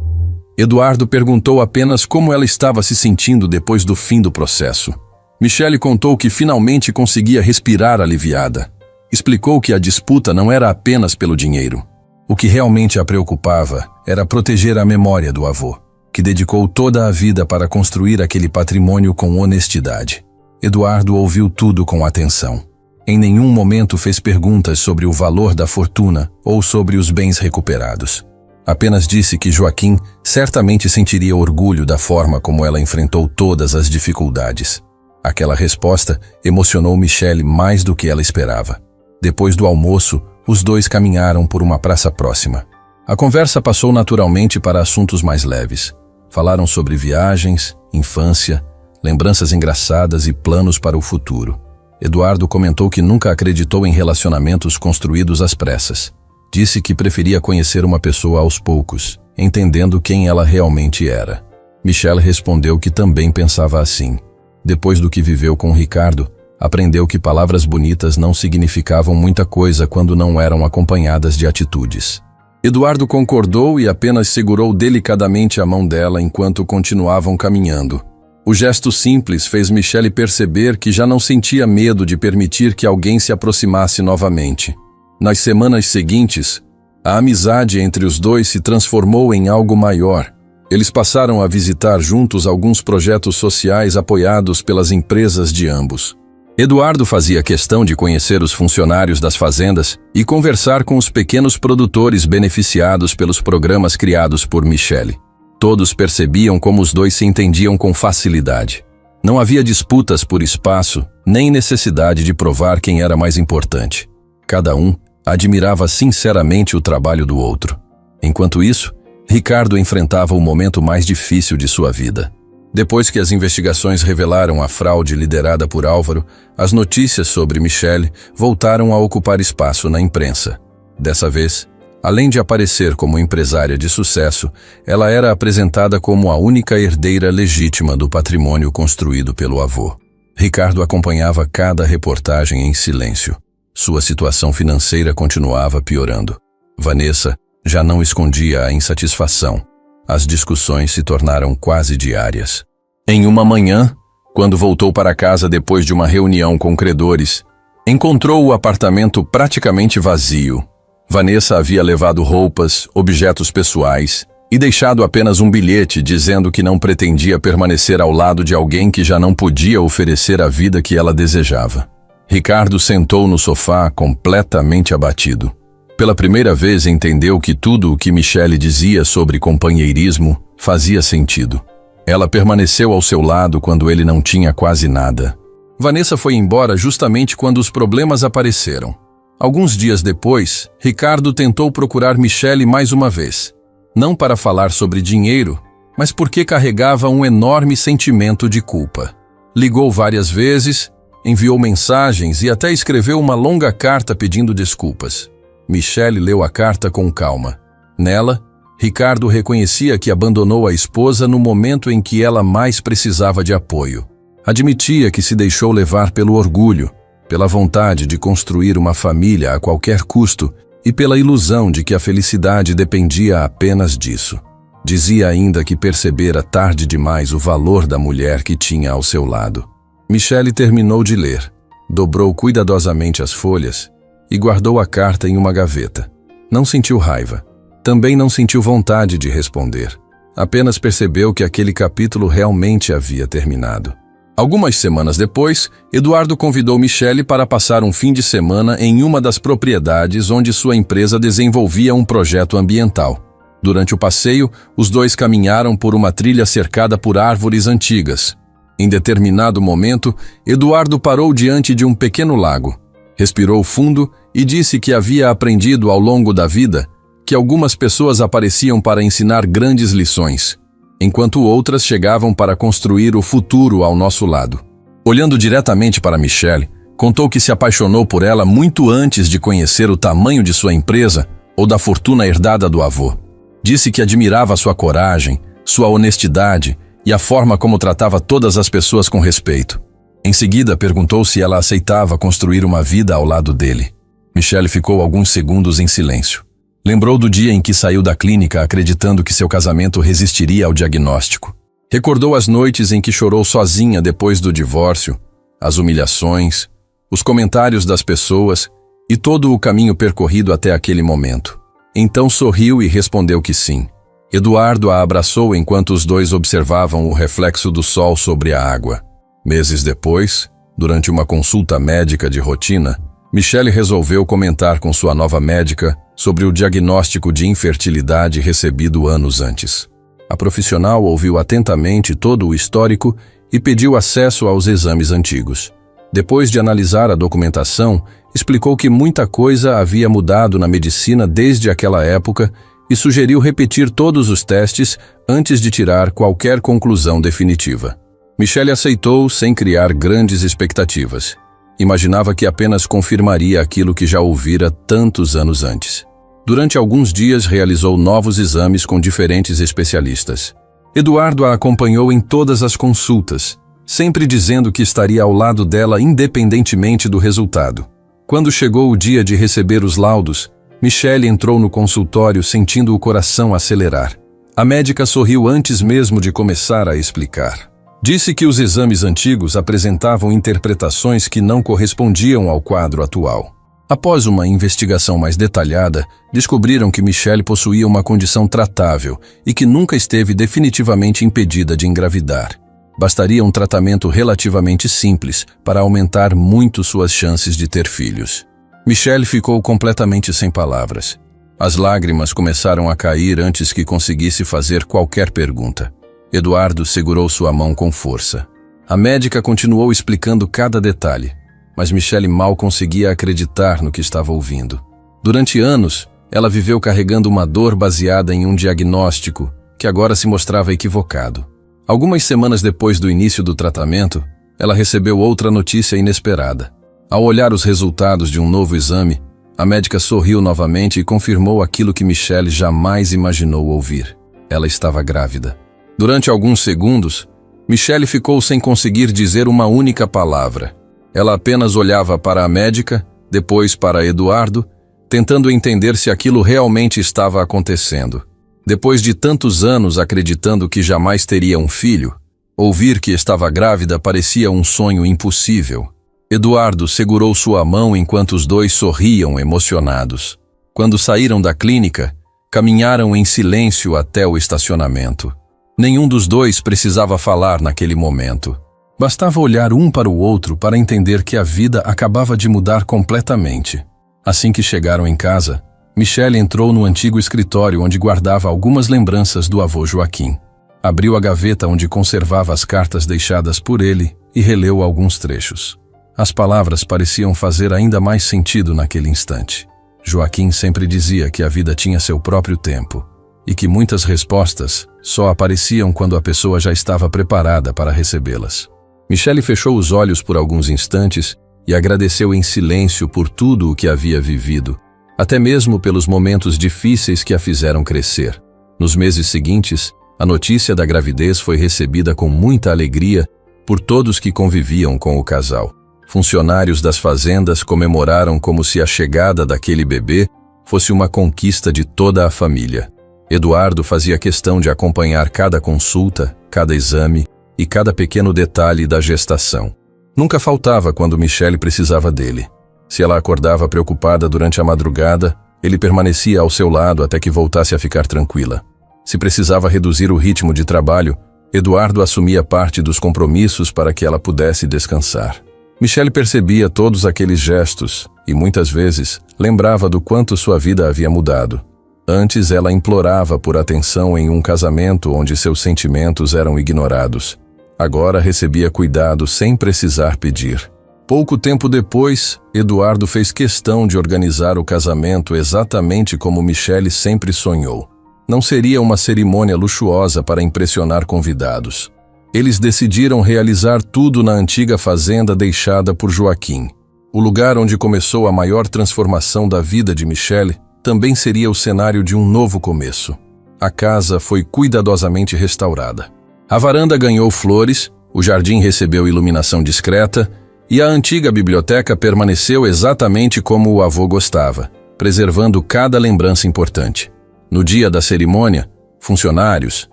Eduardo perguntou apenas como ela estava se sentindo depois do fim do processo. Michele contou que finalmente conseguia respirar aliviada. Explicou que a disputa não era apenas pelo dinheiro. O que realmente a preocupava era proteger a memória do avô, que dedicou toda a vida para construir aquele patrimônio com honestidade. Eduardo ouviu tudo com atenção. Em nenhum momento fez perguntas sobre o valor da fortuna ou sobre os bens recuperados. Apenas disse que Joaquim certamente sentiria orgulho da forma como ela enfrentou todas as dificuldades. Aquela resposta emocionou Michele mais do que ela esperava. Depois do almoço, os dois caminharam por uma praça próxima. A conversa passou naturalmente para assuntos mais leves. Falaram sobre viagens, infância, lembranças engraçadas e planos para o futuro. Eduardo comentou que nunca acreditou em relacionamentos construídos às pressas. Disse que preferia conhecer uma pessoa aos poucos, entendendo quem ela realmente era. Michele respondeu que também pensava assim. Depois do que viveu com Ricardo, aprendeu que palavras bonitas não significavam muita coisa quando não eram acompanhadas de atitudes. Eduardo concordou e apenas segurou delicadamente a mão dela enquanto continuavam caminhando. O gesto simples fez Michele perceber que já não sentia medo de permitir que alguém se aproximasse novamente. Nas semanas seguintes, a amizade entre os dois se transformou em algo maior. Eles passaram a visitar juntos alguns projetos sociais apoiados pelas empresas de ambos. Eduardo fazia questão de conhecer os funcionários das fazendas e conversar com os pequenos produtores beneficiados pelos programas criados por Michele. Todos percebiam como os dois se entendiam com facilidade. Não havia disputas por espaço, nem necessidade de provar quem era mais importante. Cada um admirava sinceramente o trabalho do outro. Enquanto isso, Ricardo enfrentava o momento mais difícil de sua vida. Depois que as investigações revelaram a fraude liderada por Álvaro, as notícias sobre Michele voltaram a ocupar espaço na imprensa. Dessa vez, além de aparecer como empresária de sucesso, ela era apresentada como a única herdeira legítima do patrimônio construído pelo avô. Ricardo acompanhava cada reportagem em silêncio. Sua situação financeira continuava piorando. Vanessa já não escondia a insatisfação. As discussões se tornaram quase diárias. Em uma manhã, quando voltou para casa depois de uma reunião com credores, encontrou o apartamento praticamente vazio. Vanessa havia levado roupas, objetos pessoais e deixado apenas um bilhete dizendo que não pretendia permanecer ao lado de alguém que já não podia oferecer a vida que ela desejava. Ricardo sentou no sofá completamente abatido. Pela primeira vez entendeu que tudo o que Michele dizia sobre companheirismo fazia sentido. Ela permaneceu ao seu lado quando ele não tinha quase nada. Vanessa foi embora justamente quando os problemas apareceram. Alguns dias depois, Ricardo tentou procurar Michele mais uma vez. Não para falar sobre dinheiro, mas porque carregava um enorme sentimento de culpa. Ligou várias vezes, enviou mensagens e até escreveu uma longa carta pedindo desculpas. Michele leu a carta com calma. Nela, Ricardo reconhecia que abandonou a esposa no momento em que ela mais precisava de apoio. Admitia que se deixou levar pelo orgulho, pela vontade de construir uma família a qualquer custo e pela ilusão de que a felicidade dependia apenas disso. Dizia ainda que percebera tarde demais o valor da mulher que tinha ao seu lado. Michele terminou de ler, dobrou cuidadosamente as folhas e guardou a carta em uma gaveta. Não sentiu raiva. Também não sentiu vontade de responder. Apenas percebeu que aquele capítulo realmente havia terminado. Algumas semanas depois, Eduardo convidou Michele para passar um fim de semana em uma das propriedades onde sua empresa desenvolvia um projeto ambiental. Durante o passeio, os dois caminharam por uma trilha cercada por árvores antigas. Em determinado momento, Eduardo parou diante de um pequeno lago. Respirou fundo e disse que havia aprendido ao longo da vida que algumas pessoas apareciam para ensinar grandes lições, enquanto outras chegavam para construir o futuro ao nosso lado. Olhando diretamente para Michele, contou que se apaixonou por ela muito antes de conhecer o tamanho de sua empresa ou da fortuna herdada do avô. Disse que admirava sua coragem, sua honestidade e a forma como tratava todas as pessoas com respeito. Em seguida, perguntou se ela aceitava construir uma vida ao lado dele. Michele ficou alguns segundos em silêncio. Lembrou do dia em que saiu da clínica acreditando que seu casamento resistiria ao diagnóstico. Recordou as noites em que chorou sozinha depois do divórcio, as humilhações, os comentários das pessoas e todo o caminho percorrido até aquele momento. Então sorriu e respondeu que sim. Eduardo a abraçou enquanto os dois observavam o reflexo do sol sobre a água. Meses depois, durante uma consulta médica de rotina, Michele resolveu comentar com sua nova médica sobre o diagnóstico de infertilidade recebido anos antes. A profissional ouviu atentamente todo o histórico e pediu acesso aos exames antigos. Depois de analisar a documentação, explicou que muita coisa havia mudado na medicina desde aquela época e sugeriu repetir todos os testes antes de tirar qualquer conclusão definitiva. Michele aceitou sem criar grandes expectativas. Imaginava que apenas confirmaria aquilo que já ouvira tantos anos antes. Durante alguns dias realizou novos exames com diferentes especialistas. Eduardo a acompanhou em todas as consultas, sempre dizendo que estaria ao lado dela independentemente do resultado. Quando chegou o dia de receber os laudos, Michele entrou no consultório sentindo o coração acelerar. A médica sorriu antes mesmo de começar a explicar. Disse que os exames antigos apresentavam interpretações que não correspondiam ao quadro atual. Após uma investigação mais detalhada, descobriram que Michele possuía uma condição tratável e que nunca esteve definitivamente impedida de engravidar. Bastaria um tratamento relativamente simples para aumentar muito suas chances de ter filhos. Michele ficou completamente sem palavras. As lágrimas começaram a cair antes que conseguisse fazer qualquer pergunta. Eduardo segurou sua mão com força. A médica continuou explicando cada detalhe, mas Michele mal conseguia acreditar no que estava ouvindo. Durante anos, ela viveu carregando uma dor baseada em um diagnóstico que agora se mostrava equivocado. Algumas semanas depois do início do tratamento, ela recebeu outra notícia inesperada. Ao olhar os resultados de um novo exame, a médica sorriu novamente e confirmou aquilo que Michele jamais imaginou ouvir. Ela estava grávida. Durante alguns segundos, Michele ficou sem conseguir dizer uma única palavra. Ela apenas olhava para a médica, depois para Eduardo, tentando entender se aquilo realmente estava acontecendo. Depois de tantos anos acreditando que jamais teria um filho, ouvir que estava grávida parecia um sonho impossível. Eduardo segurou sua mão enquanto os dois sorriam emocionados. Quando saíram da clínica, caminharam em silêncio até o estacionamento. Nenhum dos dois precisava falar naquele momento. Bastava olhar um para o outro para entender que a vida acabava de mudar completamente. Assim que chegaram em casa, Michele entrou no antigo escritório onde guardava algumas lembranças do avô Joaquim. Abriu a gaveta onde conservava as cartas deixadas por ele e releu alguns trechos. As palavras pareciam fazer ainda mais sentido naquele instante. Joaquim sempre dizia que a vida tinha seu próprio tempo e que muitas respostas só apareciam quando a pessoa já estava preparada para recebê-las. Michele fechou os olhos por alguns instantes e agradeceu em silêncio por tudo o que havia vivido, até mesmo pelos momentos difíceis que a fizeram crescer. Nos meses seguintes, a notícia da gravidez foi recebida com muita alegria por todos que conviviam com o casal. Funcionários das fazendas comemoraram como se a chegada daquele bebê fosse uma conquista de toda a família. Eduardo fazia questão de acompanhar cada consulta, cada exame e cada pequeno detalhe da gestação. Nunca faltava quando Michele precisava dele. Se ela acordava preocupada durante a madrugada, ele permanecia ao seu lado até que voltasse a ficar tranquila. Se precisava reduzir o ritmo de trabalho, Eduardo assumia parte dos compromissos para que ela pudesse descansar. Michelle percebia todos aqueles gestos e, muitas vezes, lembrava do quanto sua vida havia mudado. Antes, ela implorava por atenção em um casamento onde seus sentimentos eram ignorados. Agora recebia cuidado sem precisar pedir. Pouco tempo depois, Eduardo fez questão de organizar o casamento exatamente como Michelle sempre sonhou. Não seria uma cerimônia luxuosa para impressionar convidados. Eles decidiram realizar tudo na antiga fazenda deixada por Joaquim. O lugar onde começou a maior transformação da vida de Michelle também seria o cenário de um novo começo. A casa foi cuidadosamente restaurada. A varanda ganhou flores, o jardim recebeu iluminação discreta e a antiga biblioteca permaneceu exatamente como o avô gostava, preservando cada lembrança importante. No dia da cerimônia, funcionários,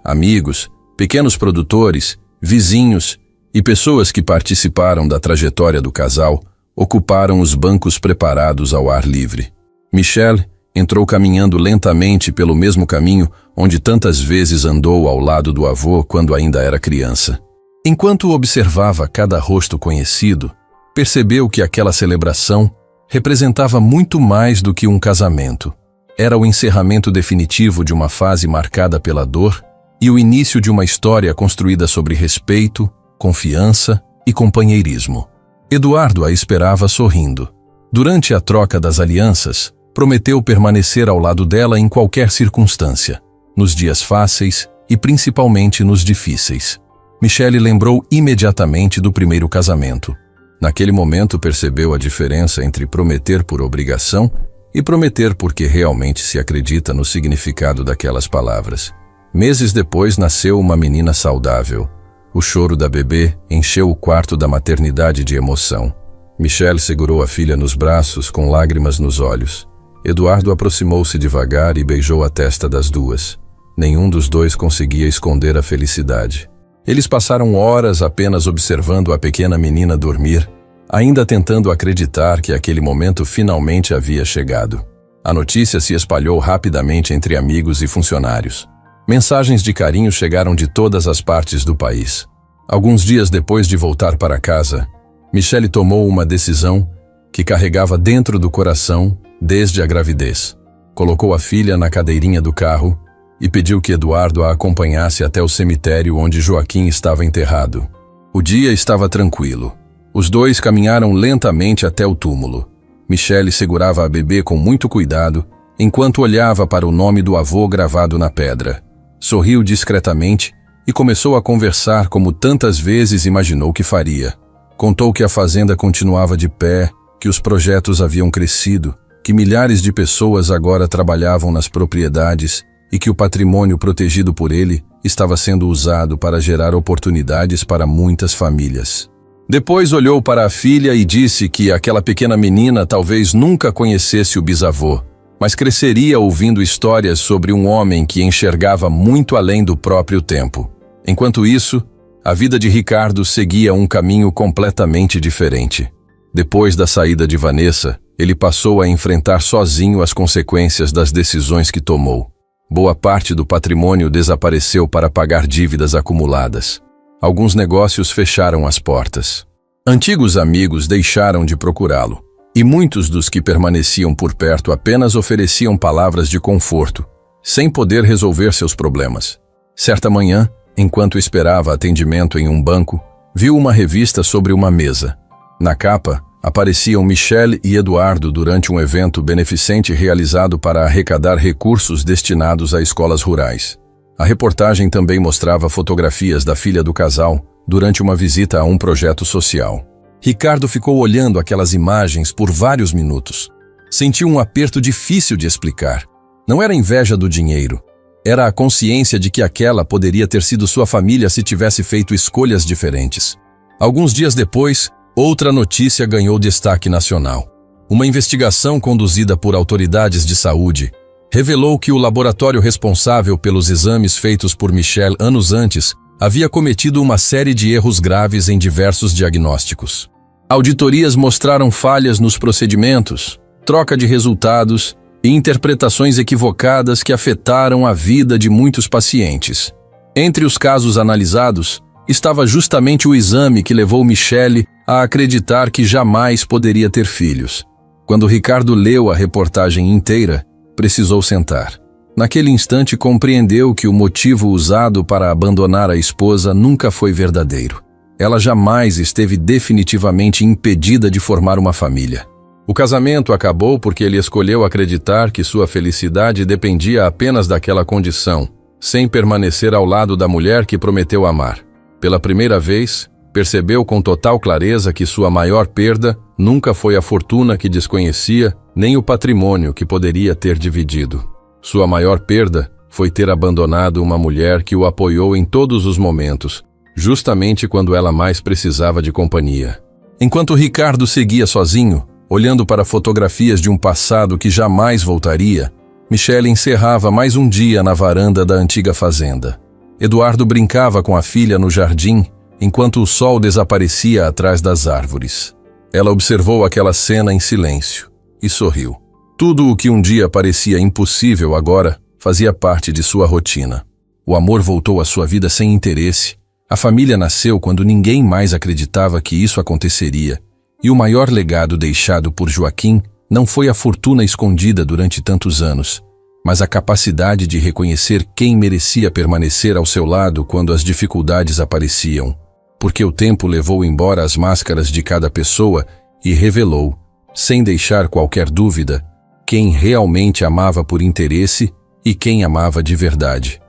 amigos, pequenos produtores, vizinhos e pessoas que participaram da trajetória do casal ocuparam os bancos preparados ao ar livre. Michelle entrou caminhando lentamente pelo mesmo caminho onde tantas vezes andou ao lado do avô quando ainda era criança. Enquanto observava cada rosto conhecido, percebeu que aquela celebração representava muito mais do que um casamento. Era o encerramento definitivo de uma fase marcada pela dor e o início de uma história construída sobre respeito, confiança e companheirismo. Eduardo a esperava sorrindo. Durante a troca das alianças, prometeu permanecer ao lado dela em qualquer circunstância, nos dias fáceis e principalmente nos difíceis. Michelle lembrou imediatamente do primeiro casamento. Naquele momento percebeu a diferença entre prometer por obrigação e prometer porque realmente se acredita no significado daquelas palavras. Meses depois nasceu uma menina saudável. O choro da bebê encheu o quarto da maternidade de emoção. Michelle segurou a filha nos braços com lágrimas nos olhos. Eduardo aproximou-se devagar e beijou a testa das duas. Nenhum dos dois conseguia esconder a felicidade. Eles passaram horas apenas observando a pequena menina dormir, ainda tentando acreditar que aquele momento finalmente havia chegado. A notícia se espalhou rapidamente entre amigos e funcionários. Mensagens de carinho chegaram de todas as partes do país. Alguns dias depois de voltar para casa, Michelle tomou uma decisão que carregava dentro do coração desde a gravidez. Colocou a filha na cadeirinha do carro e pediu que Eduardo a acompanhasse até o cemitério onde Joaquim estava enterrado. O dia estava tranquilo. Os dois caminharam lentamente até o túmulo. Michelle segurava a bebê com muito cuidado, enquanto olhava para o nome do avô gravado na pedra. Sorriu discretamente e começou a conversar como tantas vezes imaginou que faria. Contou que a fazenda continuava de pé, que os projetos haviam crescido, que milhares de pessoas agora trabalhavam nas propriedades e que o patrimônio protegido por ele estava sendo usado para gerar oportunidades para muitas famílias. Depois olhou para a filha e disse que aquela pequena menina talvez nunca conhecesse o bisavô, mas cresceria ouvindo histórias sobre um homem que enxergava muito além do próprio tempo. Enquanto isso, a vida de Ricardo seguia um caminho completamente diferente. Depois da saída de Vanessa, ele passou a enfrentar sozinho as consequências das decisões que tomou. Boa parte do patrimônio desapareceu para pagar dívidas acumuladas. Alguns negócios fecharam as portas. Antigos amigos deixaram de procurá-lo, e muitos dos que permaneciam por perto apenas ofereciam palavras de conforto, sem poder resolver seus problemas. Certa manhã, enquanto esperava atendimento em um banco, viu uma revista sobre uma mesa. Na capa, apareciam Michelle e Eduardo durante um evento beneficente realizado para arrecadar recursos destinados a escolas rurais. A reportagem também mostrava fotografias da filha do casal durante uma visita a um projeto social. Ricardo ficou olhando aquelas imagens por vários minutos. Sentiu um aperto difícil de explicar. Não era inveja do dinheiro. Era a consciência de que aquela poderia ter sido sua família se tivesse feito escolhas diferentes. Alguns dias depois, outra notícia ganhou destaque nacional. Uma investigação conduzida por autoridades de saúde revelou que o laboratório responsável pelos exames feitos por Michelle anos antes havia cometido uma série de erros graves em diversos diagnósticos. Auditorias mostraram falhas nos procedimentos, troca de resultados e interpretações equivocadas que afetaram a vida de muitos pacientes. Entre os casos analisados, estava justamente o exame que levou Michele a acreditar que jamais poderia ter filhos. Quando Ricardo leu a reportagem inteira, precisou sentar. Naquele instante compreendeu que o motivo usado para abandonar a esposa nunca foi verdadeiro. Ela jamais esteve definitivamente impedida de formar uma família. O casamento acabou porque ele escolheu acreditar que sua felicidade dependia apenas daquela condição, sem permanecer ao lado da mulher que prometeu amar. Pela primeira vez, percebeu com total clareza que sua maior perda nunca foi a fortuna que desconhecia, nem o patrimônio que poderia ter dividido. Sua maior perda foi ter abandonado uma mulher que o apoiou em todos os momentos, justamente quando ela mais precisava de companhia. Enquanto Ricardo seguia sozinho, olhando para fotografias de um passado que jamais voltaria, Michele encerrava mais um dia na varanda da antiga fazenda. Eduardo brincava com a filha no jardim, enquanto o sol desaparecia atrás das árvores. Ela observou aquela cena em silêncio e sorriu. Tudo o que um dia parecia impossível agora fazia parte de sua rotina. O amor voltou à sua vida sem interesse. A família nasceu quando ninguém mais acreditava que isso aconteceria. E o maior legado deixado por Joaquim não foi a fortuna escondida durante tantos anos, mas a capacidade de reconhecer quem merecia permanecer ao seu lado quando as dificuldades apareciam. Porque o tempo levou embora as máscaras de cada pessoa e revelou, sem deixar qualquer dúvida, quem realmente amava por interesse e quem amava de verdade.